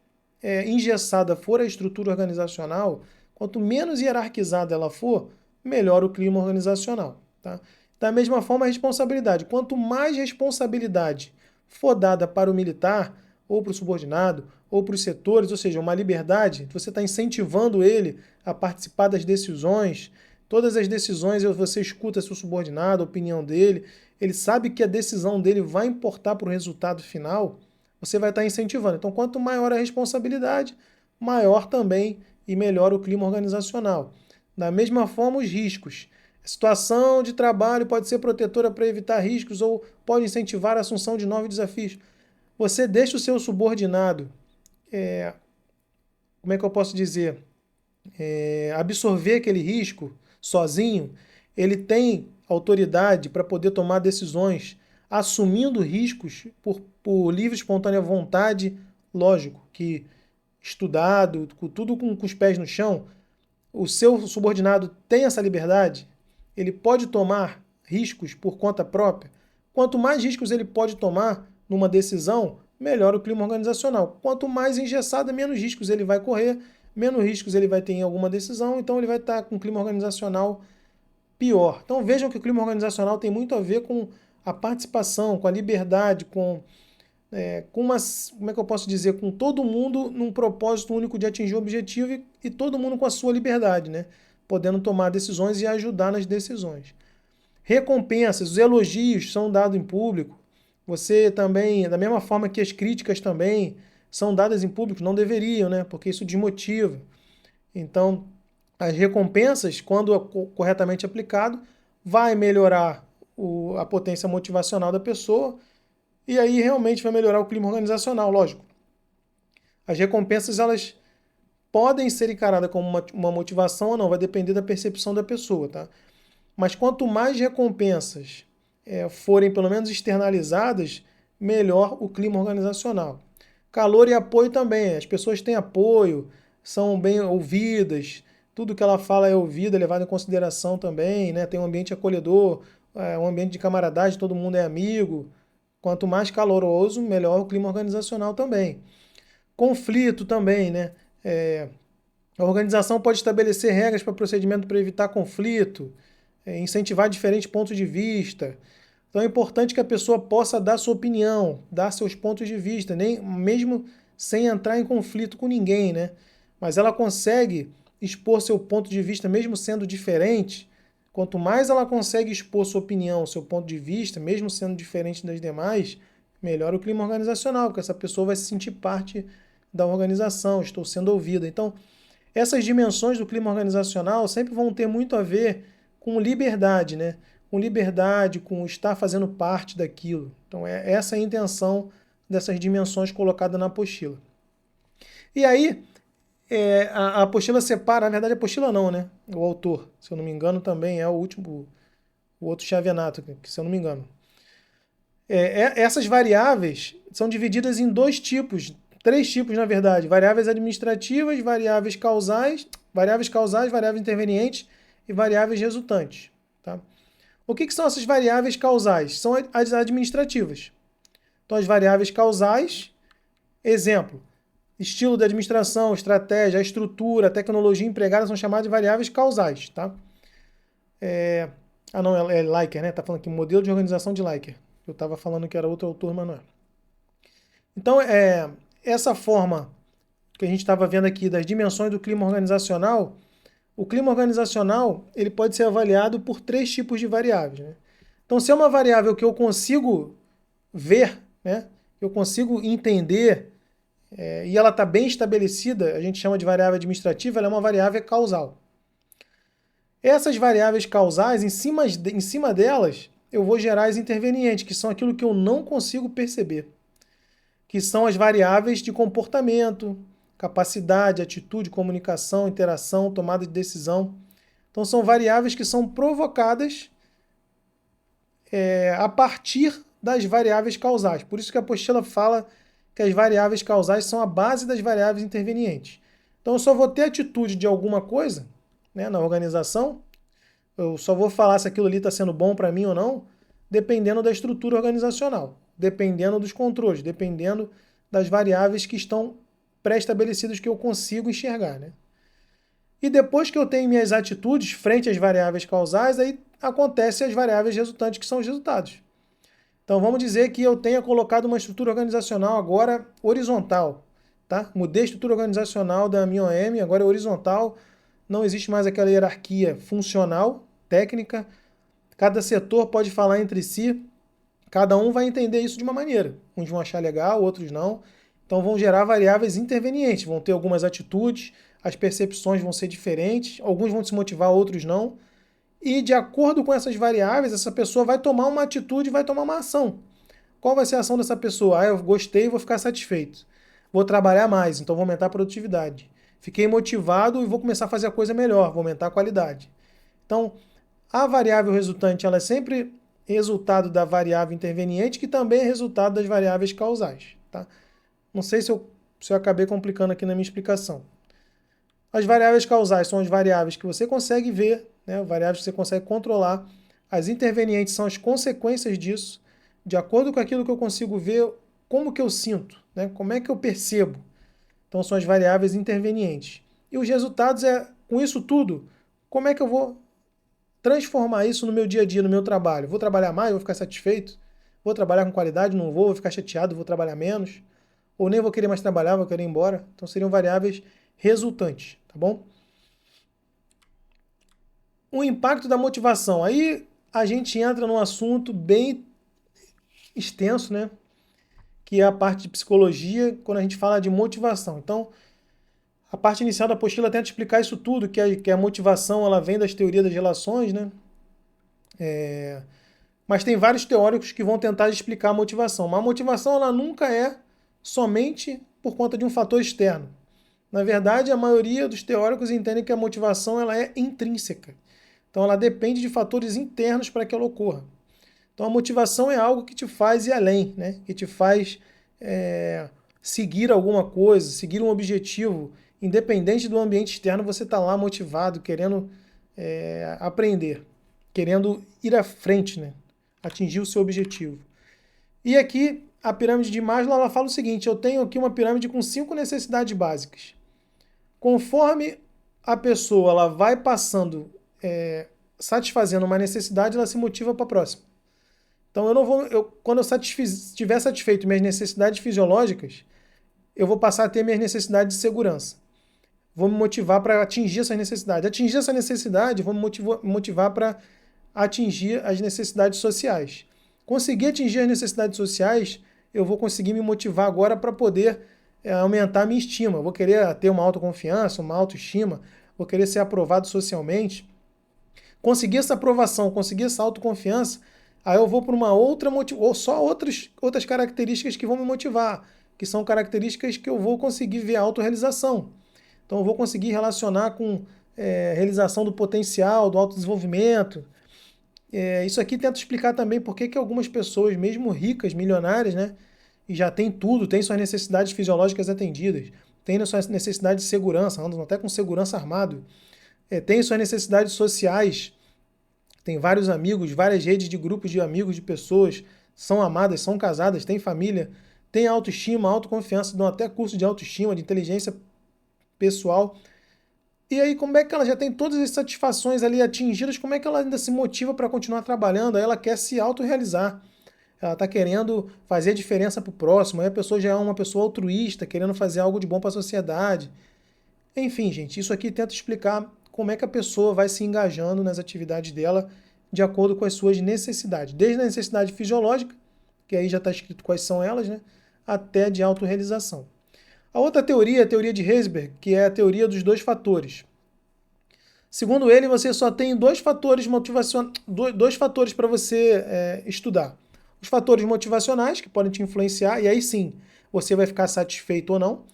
engessada for a estrutura organizacional, quanto menos hierarquizada ela for, melhor o clima organizacional, tá? Da mesma forma, a responsabilidade. Quanto mais responsabilidade for dada para o militar, ou para o subordinado, ou para os setores, ou seja, uma liberdade, você está incentivando ele a participar das decisões. Todas as decisões você escuta seu subordinado, a opinião dele, ele sabe que a decisão dele vai importar para o resultado final, você vai estar incentivando. Então, quanto maior a responsabilidade, maior também e melhor o clima organizacional. Da mesma forma, os riscos. A situação de trabalho pode ser protetora para evitar riscos ou pode incentivar a assunção de novos desafios. Você deixa o seu subordinado, como é que eu posso dizer, absorver aquele risco sozinho, ele tem autoridade para poder tomar decisões assumindo riscos por livre e espontânea vontade, lógico, que estudado, tudo com os pés no chão, o seu subordinado tem essa liberdade, ele pode tomar riscos por conta própria. Quanto mais riscos ele pode tomar numa decisão, melhor o clima organizacional. Quanto mais engessado, menos riscos ele vai correr, menos riscos ele vai ter em alguma decisão, então ele vai estar com um clima organizacional pior. Então vejam que o clima organizacional tem muito a ver com a participação, com a liberdade, com como é que eu posso dizer, com todo mundo num propósito único de atingir o objetivo e todo mundo com a sua liberdade, né? Podendo tomar decisões e ajudar nas decisões. Recompensas, os elogios são dados em público. Você também, da mesma forma que as críticas também são dadas em público, não deveriam, né? Porque isso desmotiva. Então, as recompensas, quando corretamente aplicado, vai melhorar a potência motivacional da pessoa e aí realmente vai melhorar o clima organizacional, lógico. As recompensas, elas podem ser encaradas como uma motivação ou não, vai depender da percepção da pessoa, tá? Mas quanto mais recompensas forem pelo menos externalizadas, melhor o clima organizacional. Calor e apoio também. As pessoas têm apoio, são bem ouvidas, tudo que ela fala é ouvido, é levado em consideração também, né? Tem um ambiente acolhedor, um ambiente de camaradagem, todo mundo é amigo. Quanto mais caloroso, melhor o clima organizacional também. Conflito também, né? A organização pode estabelecer regras para procedimento para evitar conflito, incentivar diferentes pontos de vista. Então é importante que a pessoa possa dar sua opinião, dar seus pontos de vista, nem mesmo sem entrar em conflito com ninguém, né? Mas ela consegue expor seu ponto de vista, mesmo sendo diferente. Quanto mais ela consegue expor sua opinião, seu ponto de vista, mesmo sendo diferente das demais, melhor o clima organizacional, porque essa pessoa vai se sentir parte da organização, estou sendo ouvida. Então, essas dimensões do clima organizacional sempre vão ter muito a ver com liberdade, né? Com liberdade, com estar fazendo parte daquilo. Então, essa é a intenção dessas dimensões colocadas na apostila. E aí, a apostila separa, na verdade, a apostila não, né? O autor, se eu não me engano, também é o outro Xavenato, que se eu não me engano. Essas variáveis são divididas em dois tipos, três tipos, na verdade: variáveis administrativas, variáveis causais, variáveis intervenientes e variáveis resultantes. Tá? O que são essas variáveis causais? São as administrativas. Então, as variáveis causais, exemplo, estilo de administração, estratégia, a estrutura, a tecnologia empregada são chamadas de variáveis causais, tá? Não, é Likert, né? Tá falando aqui, modelo de organização de Likert. Eu estava falando que era outro autor, mas não é. Então, essa forma que a gente estava vendo aqui das dimensões do clima organizacional, o clima organizacional ele pode ser avaliado por 3 tipos de variáveis, né? Então, se é uma variável que eu consigo ver, né? Eu consigo entender, e ela está bem estabelecida, a gente chama de variável administrativa, ela é uma variável causal. Essas variáveis causais, em cima delas, eu vou gerar as intervenientes, que são aquilo que eu não consigo perceber, que são as variáveis de comportamento, capacidade, atitude, comunicação, interação, tomada de decisão. Então são variáveis que são provocadas a partir das variáveis causais. Por isso que a apostila fala que as variáveis causais são a base das variáveis intervenientes. Então eu só vou ter atitude de alguma coisa, né, na organização, eu só vou falar se aquilo ali está sendo bom para mim ou não, dependendo da estrutura organizacional, dependendo dos controles, dependendo das variáveis que estão pré-estabelecidas que eu consigo enxergar, né? E depois que eu tenho minhas atitudes frente às variáveis causais, aí acontecem as variáveis resultantes, que são os resultados. Então vamos dizer que eu tenha colocado uma estrutura organizacional agora horizontal, tá? Mudei a estrutura organizacional da minha OM, agora é horizontal, não existe mais aquela hierarquia funcional, técnica, cada setor pode falar entre si, cada um vai entender isso de uma maneira. Uns vão achar legal, outros não. Então vão gerar variáveis intervenientes, vão ter algumas atitudes, as percepções vão ser diferentes, alguns vão se motivar, outros não. E de acordo com essas variáveis, essa pessoa vai tomar uma atitude, vai tomar uma ação. Qual vai ser a ação dessa pessoa? Eu gostei, vou ficar satisfeito. Vou trabalhar mais, então vou aumentar a produtividade. Fiquei motivado e vou começar a fazer a coisa melhor, vou aumentar a qualidade. Então, a variável resultante ela é sempre resultado da variável interveniente, que também é resultado das variáveis causais. Tá? Não sei se eu acabei complicando aqui na minha explicação. As variáveis causais são as variáveis que você consegue ver, né? Variáveis que você consegue controlar. As intervenientes são as consequências disso. De acordo com aquilo que eu consigo ver, como que eu sinto, né? Como é que eu percebo. Então são as variáveis intervenientes. E os resultados com isso tudo, como é que eu vou transformar isso no meu dia a dia, no meu trabalho? Vou trabalhar mais, vou ficar satisfeito? Vou trabalhar com qualidade? Não vou ficar chateado, vou trabalhar menos? Ou nem vou querer mais trabalhar, vou querer ir embora? Então seriam variáveis resultantes, tá bom? O impacto da motivação. Aí a gente entra num assunto bem extenso, né? Que é a parte de psicologia, quando a gente fala de motivação. Então, a parte inicial da apostila tenta explicar isso tudo, que a motivação ela vem das teorias das relações, né? Mas tem vários teóricos que vão tentar explicar a motivação. Mas a motivação ela nunca é somente por conta de um fator externo. Na verdade, a maioria dos teóricos entendem que a motivação ela é intrínseca. Então, ela depende de fatores internos para que ela ocorra. Então, a motivação é algo que te faz ir além, né? Que te faz seguir alguma coisa, seguir um objetivo. Independente do ambiente externo, você está lá motivado, querendo aprender, querendo ir à frente, né? Atingir o seu objetivo. E aqui, a pirâmide de Maslow ela fala o seguinte, eu tenho aqui uma pirâmide com 5 necessidades básicas. Conforme a pessoa ela vai passando, satisfazendo uma necessidade, ela se motiva para a próxima. Então quando eu estiver satisfeito minhas necessidades fisiológicas, eu vou passar a ter minhas necessidades de segurança. Vou me motivar para atingir essa necessidade. Atingir essa necessidade, vou me motivar para atingir as necessidades sociais. Conseguir atingir as necessidades sociais, eu vou conseguir me motivar agora para poder aumentar a minha estima. Eu vou querer ter uma autoconfiança, uma autoestima, vou querer ser aprovado socialmente. Conseguir essa aprovação, conseguir essa autoconfiança, aí eu vou para uma outra ou só outras características que vão me motivar, que são características que eu vou conseguir ver a autorrealização. Então eu vou conseguir relacionar com realização do potencial, do autodesenvolvimento. Isso aqui tenta explicar também por que algumas pessoas, mesmo ricas, milionárias, né, e já tem tudo, tem suas necessidades fisiológicas atendidas, tem suas necessidades de segurança, andam até com segurança armado, tem suas necessidades sociais, tem vários amigos, várias redes de grupos de amigos, de pessoas, são amadas, são casadas, têm família, tem autoestima, autoconfiança, dão até curso de autoestima, de inteligência pessoal. E aí, como é que ela já tem todas as satisfações ali atingidas, como é que ela ainda se motiva para continuar trabalhando? Aí ela quer se autorrealizar. Ela está querendo fazer a diferença para o próximo. Aí a pessoa já é uma pessoa altruísta, querendo fazer algo de bom para a sociedade. Enfim, gente, isso aqui tenta explicar como é que a pessoa vai se engajando nas atividades dela de acordo com as suas necessidades. Desde a necessidade fisiológica, que aí já está escrito quais são elas, né? Até de autorrealização. A outra teoria é a teoria de Herzberg, que é a teoria dos dois fatores. Segundo ele, você só tem dois fatores para você estudar. Os fatores motivacionais, que podem te influenciar, e aí sim, você vai ficar satisfeito ou não.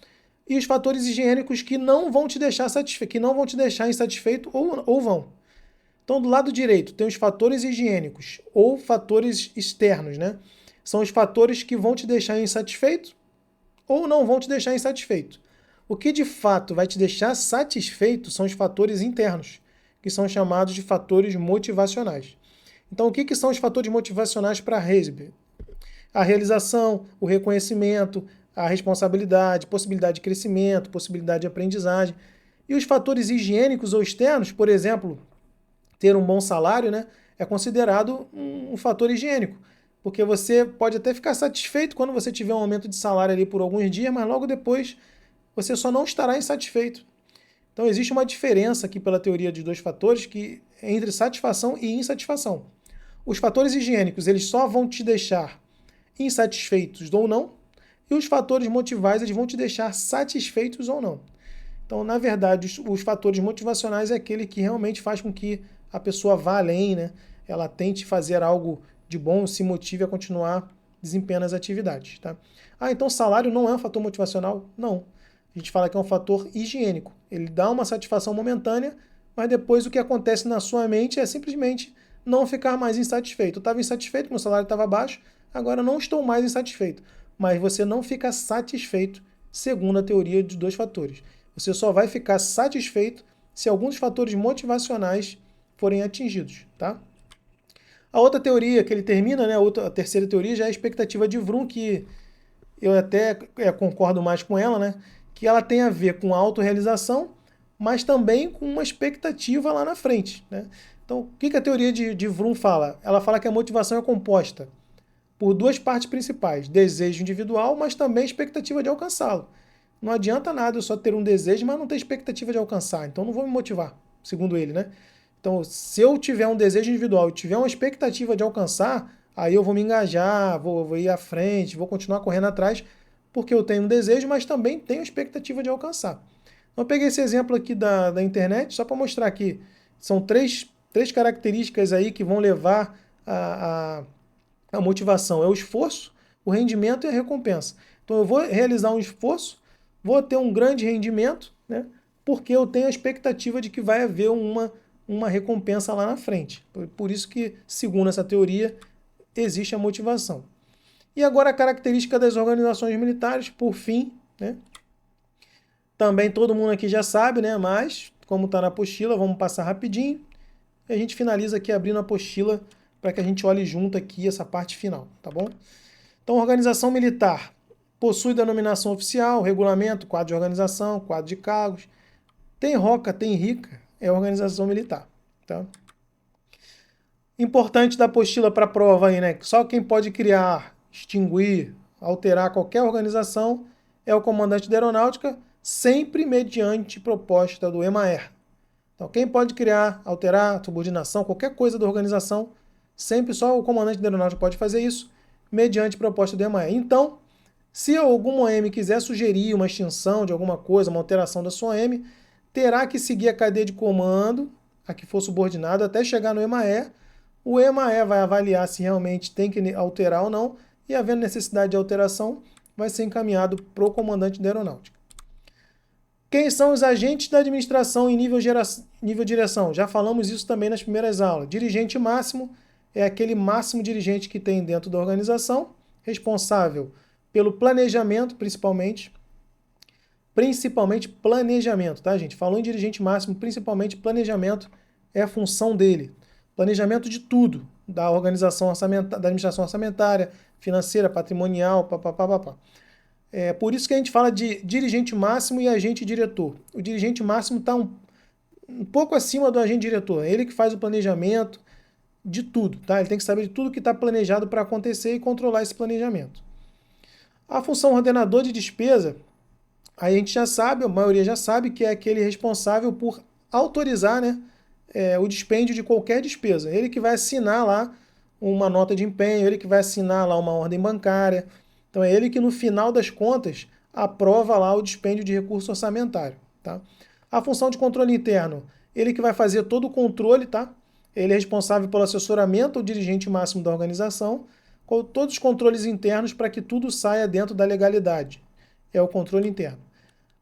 E os fatores higiênicos que não vão te deixar satisfeito, que não vão te deixar insatisfeito ou vão. Então, do lado direito, tem os fatores higiênicos ou fatores externos, né? São os fatores que vão te deixar insatisfeito ou não vão te deixar insatisfeito. O que de fato vai te deixar satisfeito são os fatores internos, que são chamados de fatores motivacionais. Então, o que são os fatores motivacionais para Herzberg? A realização, o reconhecimento, a responsabilidade, possibilidade de crescimento, possibilidade de aprendizagem. E os fatores higiênicos ou externos, por exemplo, ter um bom salário, né, é considerado um fator higiênico. Porque você pode até ficar satisfeito quando você tiver um aumento de salário ali por alguns dias, mas logo depois você só não estará insatisfeito. Então existe uma diferença aqui pela teoria de dois fatores que entre satisfação e insatisfação. Os fatores higiênicos, eles só vão te deixar insatisfeitos ou não, e os fatores motivais, eles vão te deixar satisfeitos ou não. Então, na verdade, os fatores motivacionais é aquele que realmente faz com que a pessoa vá além, né? Ela tente fazer algo de bom, se motive a continuar desempenhando as atividades, tá? Ah, então salário não é um fator motivacional? Não. A gente fala que é um fator higiênico. Ele dá uma satisfação momentânea, mas depois o que acontece na sua mente é simplesmente não ficar mais insatisfeito. Eu estava insatisfeito, meu salário estava baixo, agora não estou mais insatisfeito. Mas você não fica satisfeito segundo a teoria dos dois fatores. Você só vai ficar satisfeito se alguns fatores motivacionais forem atingidos, tá? A outra teoria que ele termina, né, a terceira teoria, já é a expectativa de Vroom, que eu até concordo mais com ela, né, que ela tem a ver com a autorrealização, mas também com uma expectativa lá na frente, né? Então, o que a teoria de Vroom fala? Ela fala que a motivação é composta por duas partes principais, desejo individual, mas também expectativa de alcançá-lo. Não adianta nada eu só ter um desejo, mas não ter expectativa de alcançar, então não vou me motivar, segundo ele, né? Então, se eu tiver um desejo individual e tiver uma expectativa de alcançar, aí eu vou me engajar, vou ir à frente, vou continuar correndo atrás, porque eu tenho um desejo, mas também tenho expectativa de alcançar. Então, eu peguei esse exemplo aqui da internet, só para mostrar aqui. São três características aí que vão levar a motivação. É o esforço, o rendimento e a recompensa. Então, eu vou realizar um esforço, vou ter um grande rendimento, né? Porque eu tenho a expectativa de que vai haver uma recompensa lá na frente. Por isso que, segundo essa teoria, existe a motivação. E agora a característica das organizações militares, por fim, né? Também todo mundo aqui já sabe, né? Mas, como está na apostila, vamos passar rapidinho. E a gente finaliza aqui abrindo a apostila para que a gente olhe junto aqui essa parte final, tá bom? Então, a organização militar possui denominação oficial, regulamento, quadro de organização, quadro de cargos. Tem ROCA, tem RICA, é organização militar, tá? Importante da apostila para a prova aí, né? Só quem pode criar, extinguir, alterar qualquer organização é o comandante da aeronáutica, sempre mediante proposta do EMAER. Então, quem pode criar, alterar, subordinação, qualquer coisa da organização, sempre só o comandante da aeronáutica pode fazer isso, mediante proposta do EMAER. Então, se algum OM quiser sugerir uma extinção de alguma coisa, uma alteração da sua OM, terá que seguir a cadeia de comando, a que for subordinado, até chegar no EMAER. O EMAER vai avaliar se realmente tem que alterar ou não, e havendo necessidade de alteração, vai ser encaminhado para o comandante da aeronáutica. Quem são os agentes da administração em nível direção? Já falamos isso também nas primeiras aulas. Dirigente máximo é aquele máximo dirigente que tem dentro da organização, responsável pelo planejamento, principalmente planejamento, tá, gente? Falou em dirigente máximo, principalmente planejamento é a função dele. Planejamento de tudo, da organização orçamentária, da administração orçamentária, financeira, patrimonial, papapá. É por isso que a gente fala de dirigente máximo e agente diretor. O dirigente máximo está um pouco acima do agente diretor. É ele que faz o planejamento de tudo, tá? Ele tem que saber de tudo que está planejado para acontecer e controlar esse planejamento. A função ordenador de despesa, aí a gente já sabe, a maioria já sabe, que é aquele responsável por autorizar, né, o dispêndio de qualquer despesa. Ele que vai assinar lá uma nota de empenho, ele que vai assinar lá uma ordem bancária. Então é ele que no final das contas aprova lá o dispêndio de recurso orçamentário, tá? A função de controle interno, ele que vai fazer todo o controle, tá? Ele é responsável pelo assessoramento ao dirigente máximo da organização, com todos os controles internos para que tudo saia dentro da legalidade. É o controle interno.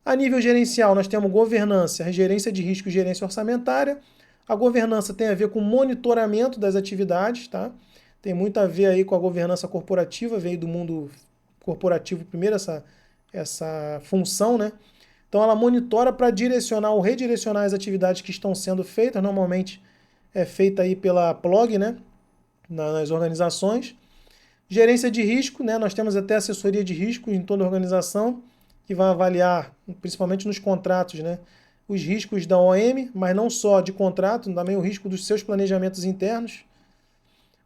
A nível gerencial, nós temos governança, gerência de risco e gerência orçamentária. A governança tem a ver com monitoramento das atividades, tá? Tem muito a ver aí com a governança corporativa, veio do mundo corporativo primeiro essa função, né? Então ela monitora para direcionar ou redirecionar as atividades que estão sendo feitas, normalmente é feita aí pela PLOG, né? Nas organizações. Gerência de risco, né? Nós temos até assessoria de risco em toda a organização, que vai avaliar, principalmente nos contratos, né, os riscos da OM, mas não só de contrato, também o risco dos seus planejamentos internos.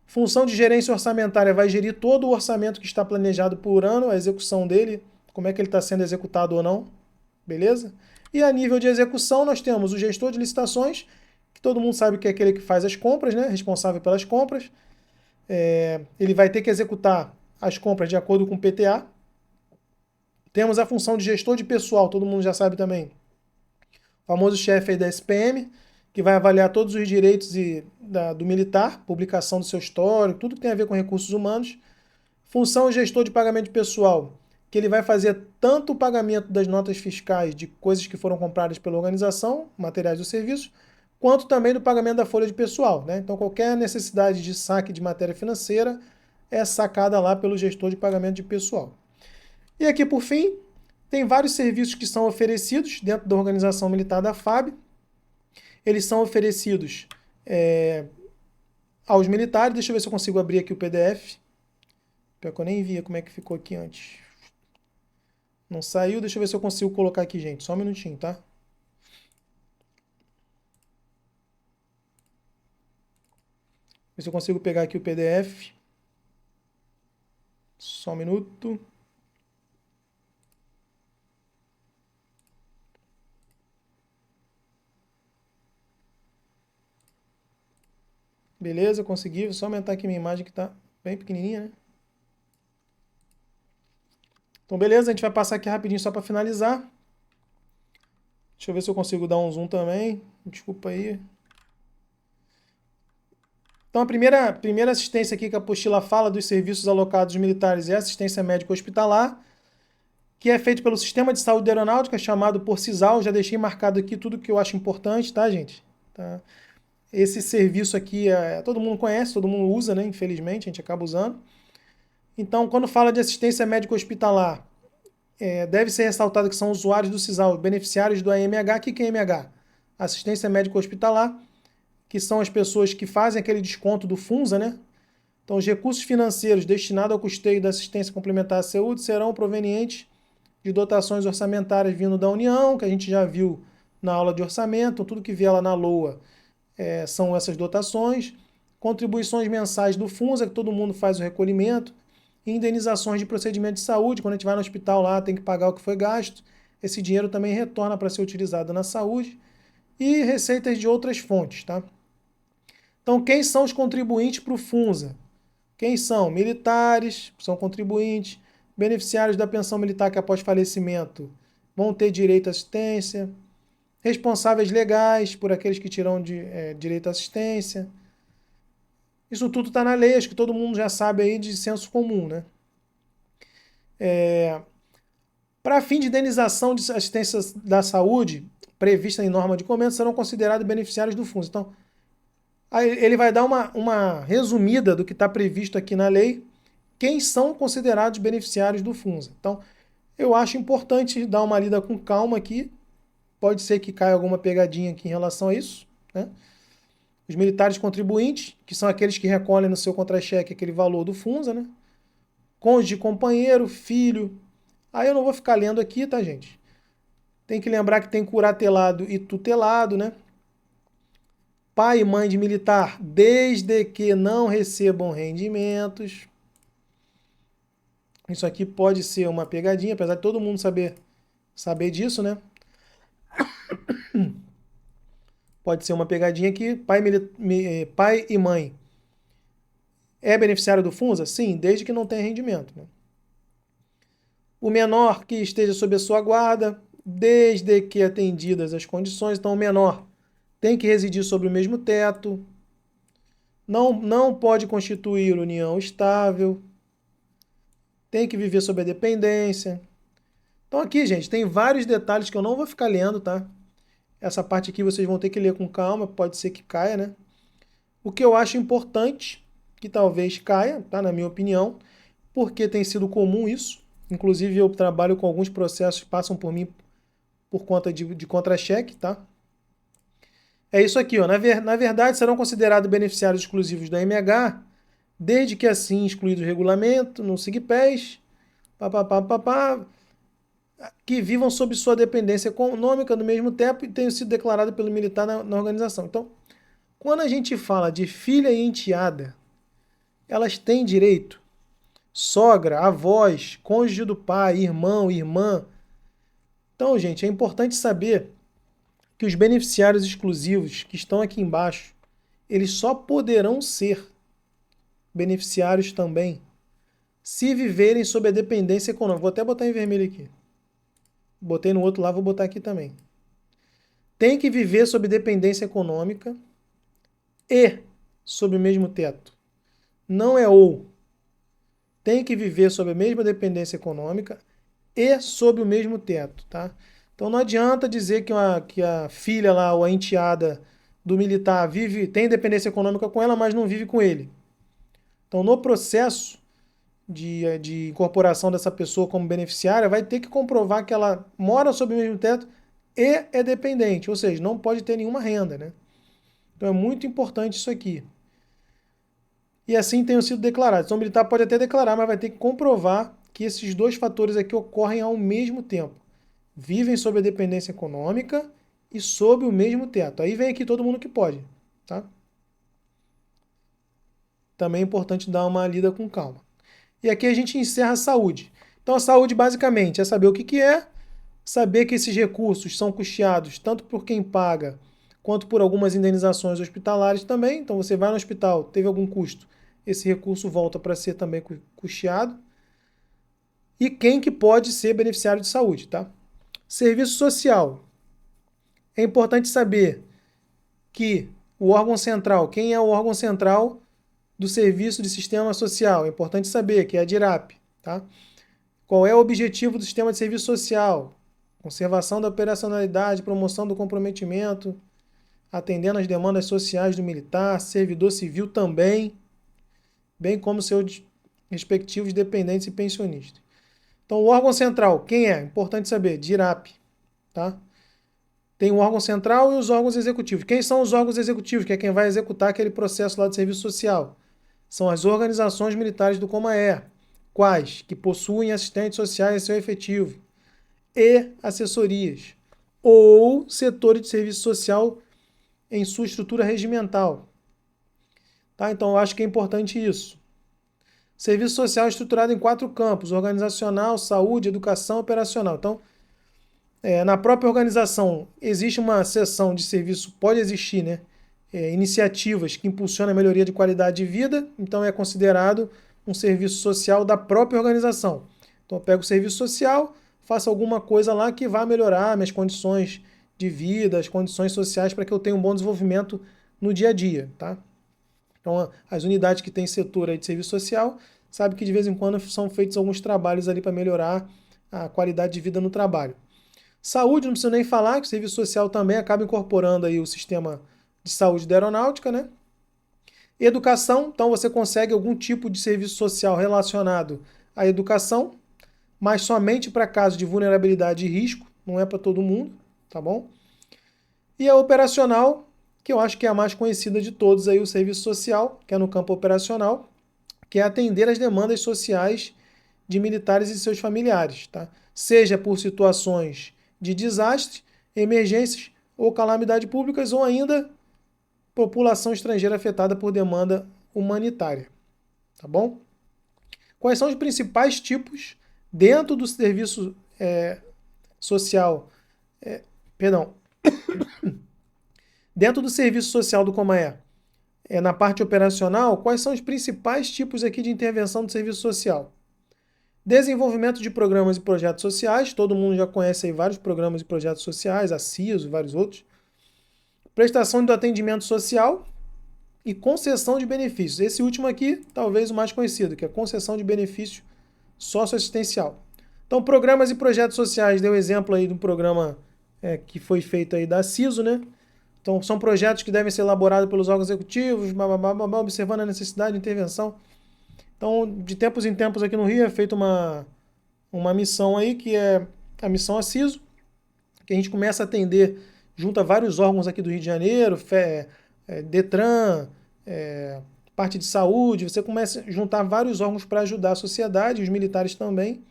Função de gerência orçamentária vai gerir todo o orçamento que está planejado por ano, a execução dele, como é que ele está sendo executado ou não, beleza? E a nível de execução, nós temos o gestor de licitações, que todo mundo sabe que é aquele que faz as compras, né, responsável pelas compras. Ele vai ter que executar as compras de acordo com o PTA. Temos a função de gestor de pessoal, todo mundo já sabe também. O famoso chefe aí da SPM, que vai avaliar todos os direitos do militar, publicação do seu histórico, tudo que tem a ver com recursos humanos. Função gestor de pagamento de pessoal, que ele vai fazer tanto o pagamento das notas fiscais de coisas que foram compradas pela organização, materiais ou serviços, quanto também do pagamento da folha de pessoal, né? Então qualquer necessidade de saque de matéria financeira é sacada lá pelo gestor de pagamento de pessoal. E aqui, por fim, tem vários serviços que são oferecidos dentro da organização militar da FAB. Eles são oferecidos aos militares. Deixa eu ver se eu consigo abrir aqui o PDF. Pior que eu nem via como é que ficou aqui antes. Não saiu, deixa eu ver se eu consigo colocar aqui, gente. Só um minutinho, tá? Ver se eu consigo pegar aqui o PDF. Só um minuto. Beleza, consegui. Vou só aumentar aqui minha imagem que está bem pequenininha, né? Então, beleza, a gente vai passar aqui rapidinho só para finalizar. Deixa eu ver se eu consigo dar um zoom também. Desculpa aí. Então, a primeira assistência aqui que a apostila fala dos serviços alocados militares é assistência médico-hospitalar, que é feito pelo Sistema de Saúde Aeronáutica, chamado por CISAL. Já deixei marcado aqui tudo que eu acho importante, tá, gente? Tá. Esse serviço aqui todo mundo conhece, todo mundo usa, né? Infelizmente, a gente acaba usando. Então, quando fala de assistência médico-hospitalar, deve ser ressaltado que são usuários do CISAL, beneficiários do AMH. O que é AMH? Assistência médico-hospitalar, que são as pessoas que fazem aquele desconto do FUNSA, né? Então, os recursos financeiros destinados ao custeio da assistência complementar à saúde serão provenientes de dotações orçamentárias vindo da União, que a gente já viu na aula de orçamento. Tudo que vier lá na LOA são essas dotações. Contribuições mensais do FUNSA, que todo mundo faz o recolhimento. Indenizações de procedimento de saúde, quando a gente vai no hospital lá, tem que pagar o que foi gasto. Esse dinheiro também retorna para ser utilizado na saúde. E receitas de outras fontes, tá? Então, quem são os contribuintes para o FUNSA? Quem são? Militares, são contribuintes, beneficiários da pensão militar que após falecimento vão ter direito à assistência, responsáveis legais por aqueles que terão direito à assistência. Isso tudo está na lei, acho que todo mundo já sabe aí de senso comum, né? Para fim de indenização de assistência da saúde, prevista em norma de comento, serão considerados beneficiários do FUNSA. Então, aí ele vai dar uma resumida do que está previsto aqui na lei, quem são considerados beneficiários do FUNSA. Então, eu acho importante dar uma lida com calma aqui. Pode ser que caia alguma pegadinha aqui em relação a isso, né? Os militares contribuintes, que são aqueles que recolhem no seu contra-cheque aquele valor do Funza, né? Cônjuge, companheiro, filho. Aí eu não vou ficar lendo aqui, tá, gente? Tem que lembrar que tem curatelado e tutelado, né? Pai e mãe de militar, desde que não recebam rendimentos. Isso aqui pode ser uma pegadinha, apesar de todo mundo saber disso, né? Pode ser uma pegadinha aqui. Pai e mãe é beneficiário do Funza? Sim, desde que não tenha rendimento, né? O menor que esteja sob a sua guarda, desde que atendidas as condições. Então, o menor tem que residir sobre o mesmo teto, não pode constituir união estável, tem que viver sob a dependência. Então aqui, gente, tem vários detalhes que eu não vou ficar lendo, tá? Essa parte aqui vocês vão ter que ler com calma, pode ser que caia, né? O que eu acho importante, que talvez caia, tá? Na minha opinião, porque tem sido comum isso. Inclusive eu trabalho com alguns processos que passam por mim por conta de contra-cheque, tá? É isso aqui, ó. Na verdade, serão considerados beneficiários exclusivos da MH, desde que assim excluído o regulamento, no SIGPES, que vivam sob sua dependência econômica no mesmo tempo e tenham sido declarados pelo militar na organização. Então, quando a gente fala de filha e enteada, elas têm direito, sogra, avós, cônjuge do pai, irmão, irmã. Então, gente, é importante saber que os beneficiários exclusivos que estão aqui embaixo, eles só poderão ser beneficiários também se viverem sob a dependência econômica. Vou até botar em vermelho aqui. Botei no outro lá, vou botar aqui também. Tem que viver sob dependência econômica e sob o mesmo teto. Não é ou. Tem que viver sob a mesma dependência econômica e sob o mesmo teto, tá? Então não adianta dizer que a filha lá, ou a enteada do militar tem dependência econômica com ela, mas não vive com ele. Então no processo de incorporação dessa pessoa como beneficiária, vai ter que comprovar que ela mora sob o mesmo teto e é dependente, ou seja, não pode ter nenhuma renda, né? Então é muito importante isso aqui. E assim tenham sido declarados. Então o militar pode até declarar, mas vai ter que comprovar que esses dois fatores aqui ocorrem ao mesmo tempo. Vivem sob a dependência econômica e sob o mesmo teto. Aí vem aqui todo mundo que pode, tá? Também é importante dar uma lida com calma. E aqui a gente encerra a saúde. Então a saúde basicamente é saber o que é, saber que esses recursos são custeados tanto por quem paga, quanto por algumas indenizações hospitalares também. Então você vai no hospital, teve algum custo, esse recurso volta para ser também custeado. E quem que pode ser beneficiário de saúde, tá? Serviço social. É importante saber que o órgão central, quem é o órgão central do Serviço de Sistema Social? É importante saber que é a DIRAP, tá? Qual é o objetivo do sistema de serviço social? Conservação da operacionalidade, promoção do comprometimento, atendendo às demandas sociais do militar, servidor civil também, bem como seus respectivos dependentes e pensionistas. Então, o órgão central, quem é? Importante saber, DIRAP, tá? Tem o órgão central e os órgãos executivos. Quem são os órgãos executivos? Que é quem vai executar aquele processo lá de serviço social. São as organizações militares do Comaer. Quais? Que possuem assistentes sociais em seu efetivo. E assessorias. Ou setores de serviço social em sua estrutura regimental. Tá? Então, eu acho que é importante isso. Serviço social é estruturado em 4 campos: organizacional, saúde, educação e operacional. Então, na própria organização, existe uma seção de serviço, pode existir, né? Iniciativas que impulsionam a melhoria de qualidade de vida, então é considerado um serviço social da própria organização. Então eu pego o serviço social, faço alguma coisa lá que vai melhorar minhas condições de vida, as condições sociais para que eu tenha um bom desenvolvimento no dia a dia, tá? Então as unidades que têm setor aí de serviço social, sabe que de vez em quando são feitos alguns trabalhos ali para melhorar a qualidade de vida no trabalho. Saúde, não preciso nem falar, que o serviço social também acaba incorporando aí o sistema de saúde da aeronáutica, né? Educação, então você consegue algum tipo de serviço social relacionado à educação, mas somente para casos de vulnerabilidade e risco, não é para todo mundo, tá bom? E a operacional que eu acho que é a mais conhecida de todos aí, o serviço social, que é no campo operacional, que é atender as demandas sociais de militares e seus familiares, tá? Seja por situações de desastre, emergências ou calamidade públicas, ou ainda população estrangeira afetada por demanda humanitária, tá bom? Quais são os principais tipos dentro do serviço social, perdão, dentro do serviço social do Comaé? Na parte operacional, quais são os principais tipos aqui de intervenção do serviço social? Desenvolvimento de programas e projetos sociais, todo mundo já conhece aí vários programas e projetos sociais, a CISO e vários outros. Prestação do atendimento social e concessão de benefícios. Esse último aqui, talvez o mais conhecido, que é a concessão de benefício socioassistencial. Então, programas e projetos sociais, deu exemplo aí de um programa que foi feito aí da CISO, né? Então, são projetos que devem ser elaborados pelos órgãos executivos, observando a necessidade de intervenção. Então, de tempos em tempos aqui no Rio é feita uma missão aí, que é a missão ACISO, que a gente começa a atender junto a vários órgãos aqui do Rio de Janeiro, Detran, parte de saúde, você começa a juntar vários órgãos para ajudar a sociedade, os militares também,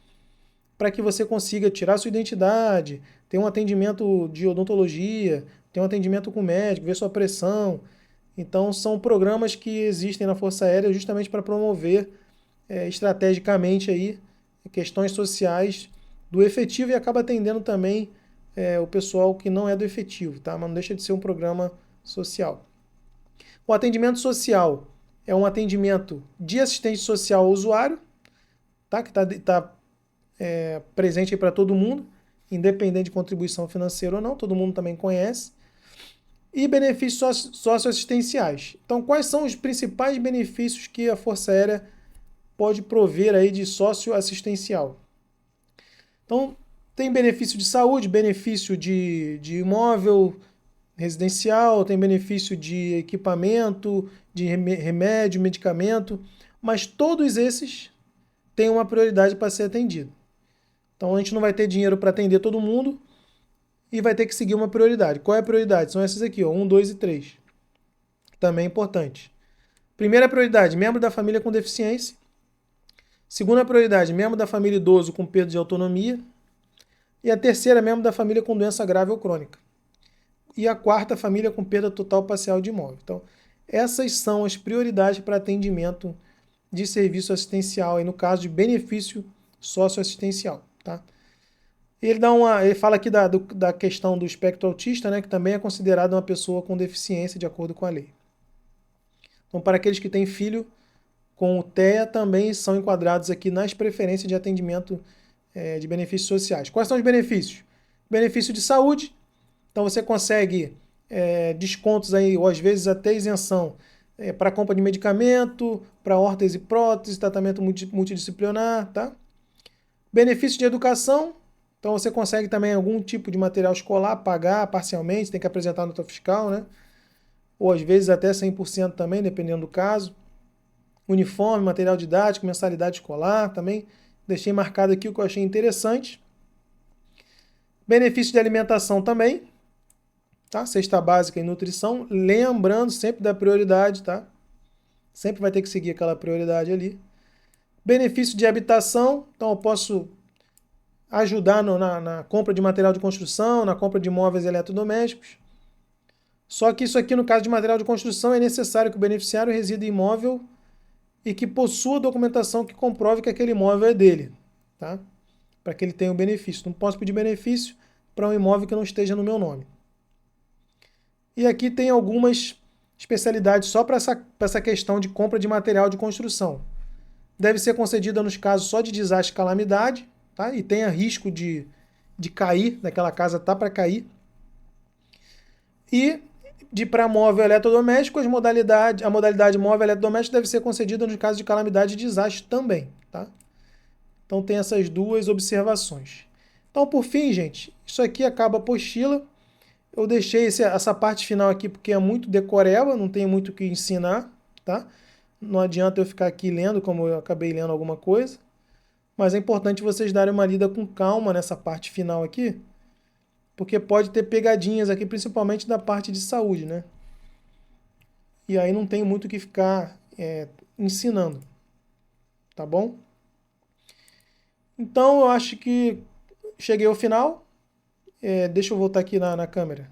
para que você consiga tirar sua identidade, ter um atendimento de odontologia, ter um atendimento com médico, ver sua pressão. Então, são programas que existem na Força Aérea justamente para promover estrategicamente aí questões sociais do efetivo e acaba atendendo também o pessoal que não é do efetivo, tá? Mas não deixa de ser um programa social. O atendimento social é um atendimento de assistente social ao usuário, tá? Que está presente para todo mundo, independente de contribuição financeira ou não, todo mundo também conhece. E benefícios socioassistenciais. Então, quais são os principais benefícios que a Força Aérea pode prover aí de socioassistencial? Então, tem benefício de saúde, benefício de imóvel residencial, tem benefício de equipamento, de remédio, medicamento, mas todos esses têm uma prioridade para ser atendido. Então, a gente não vai ter dinheiro para atender todo mundo e vai ter que seguir uma prioridade. Qual é a prioridade? São essas aqui, ó, 1, 2 e 3. Também é importante. Primeira prioridade, membro da família com deficiência. Segunda prioridade, membro da família idoso com perda de autonomia. E a terceira, membro da família com doença grave ou crônica. E a quarta, família com perda total parcial de imóvel. Então, essas são as prioridades para atendimento de serviço assistencial, aí no caso de benefício socioassistencial, tá? Ele fala aqui da questão do espectro autista, né, que também é considerado uma pessoa com deficiência de acordo com a lei. Então, para aqueles que têm filho com o TEA, também são enquadrados aqui nas preferências de atendimento de benefícios sociais. Quais são os benefícios? Benefício de saúde. Então, você consegue descontos aí, ou às vezes até isenção para compra de medicamento, para órtese e prótese, tratamento multidisciplinar, tá? Benefício de educação. Então você consegue também algum tipo de material escolar pagar parcialmente, tem que apresentar nota fiscal, né? Ou às vezes até 100% também, dependendo do caso. Uniforme, material didático, mensalidade escolar também. Deixei marcado aqui o que eu achei interessante. Benefício de alimentação também, tá? Cesta básica e nutrição. Lembrando sempre da prioridade, tá? Sempre vai ter que seguir aquela prioridade ali. Benefício de habitação, então eu posso ajudar na compra de material de construção, na compra de móveis eletrodomésticos. Só que isso aqui, no caso de material de construção, é necessário que o beneficiário resida em imóvel e que possua documentação que comprove que aquele imóvel é dele, tá? Para que ele tenha o benefício. Não posso pedir benefício para um imóvel que não esteja no meu nome. E aqui tem algumas especialidades só para essa questão de compra de material de construção. Deve ser concedida nos casos só de desastre e calamidade, tá? E tenha risco de cair, daquela casa tá para cair. E para móvel eletrodoméstico, a modalidade móvel eletrodoméstico deve ser concedida no caso de calamidade e desastre também, tá? Então tem essas duas observações. Então, por fim, gente, isso aqui acaba a apostila. Eu deixei essa parte final aqui porque é muito decoreba, não tem muito o que ensinar, tá? Não adianta eu ficar aqui lendo, como eu acabei lendo alguma coisa. Mas é importante vocês darem uma lida com calma nessa parte final aqui, porque pode ter pegadinhas aqui, principalmente da parte de saúde, né? e aí não tenho muito o que ficar ensinando, tá bom? Então eu acho que cheguei ao final. Deixa eu voltar aqui na câmera.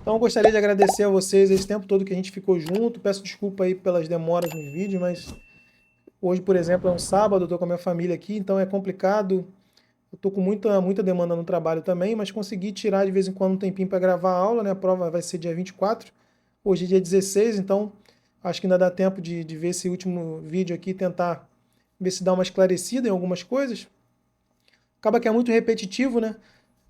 Então eu gostaria de agradecer a vocês esse tempo todo que a gente ficou junto. Peço desculpa aí pelas demoras nos vídeos, mas hoje, por exemplo, é um sábado, eu estou com a minha família aqui, então é complicado. Eu estou com muita demanda no trabalho também, mas consegui tirar de vez em quando um tempinho para gravar a aula, né? A prova vai ser dia 24, hoje é dia 16, então acho que ainda dá tempo de ver esse último vídeo aqui e tentar ver se dá uma esclarecida em algumas coisas. Acaba que é muito repetitivo, né?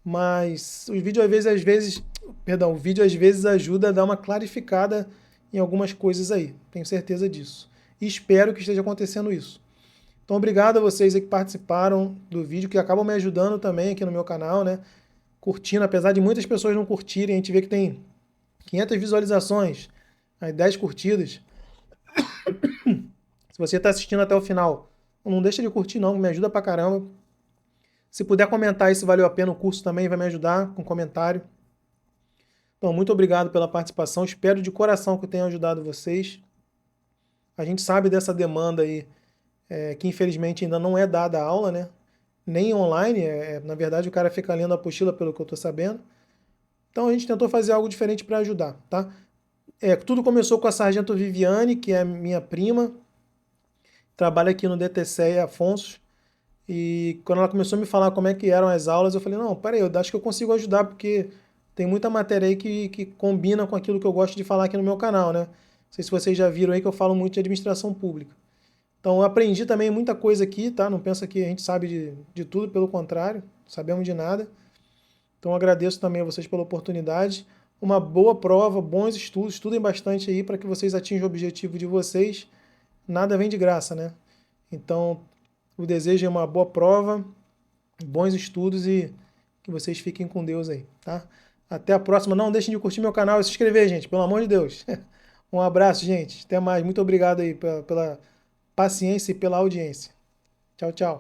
Mas os vídeos o vídeo às vezes ajuda a dar uma clarificada em algumas coisas aí. Tenho certeza disso. E espero que esteja acontecendo isso. Então, obrigado a vocês aí que participaram do vídeo, que acabam me ajudando também aqui no meu canal, né? Curtindo, apesar de muitas pessoas não curtirem, a gente vê que tem 500 visualizações, aí 10 curtidas. Se você está assistindo até o final, não deixa de curtir não, me ajuda pra caramba. Se puder comentar aí se valeu a pena o curso também, vai me ajudar com comentário. Então, muito obrigado pela participação. Espero de coração que eu tenha ajudado vocês. A gente sabe dessa demanda aí, que infelizmente ainda não é dada a aula, né? Nem online. Na verdade, o cara fica lendo a apostila, pelo que eu estou sabendo. Então, a gente tentou fazer algo diferente para ajudar, tá? Tudo começou com a Sargento Viviane, que é minha prima. Trabalha aqui no DTC Afonso. E quando ela começou a me falar como é que eram as aulas, eu falei, não, peraí, eu acho que eu consigo ajudar, porque tem muita matéria aí que combina com aquilo que eu gosto de falar aqui no meu canal, né? Não sei se vocês já viram aí que eu falo muito de administração pública. Então eu aprendi também muita coisa aqui, tá? Não pensa que a gente sabe de tudo, pelo contrário, não sabemos de nada. Então eu agradeço também a vocês pela oportunidade. Uma boa prova, bons estudos, estudem bastante aí para que vocês atinjam o objetivo de vocês. Nada vem de graça, né? Então, o desejo é uma boa prova, bons estudos e que vocês fiquem com Deus aí, tá? Até a próxima. Não deixem de curtir meu canal e se inscrever, gente, pelo amor de Deus. Um abraço, gente. Até mais. Muito obrigado aí pela paciência e pela audiência. Tchau, tchau.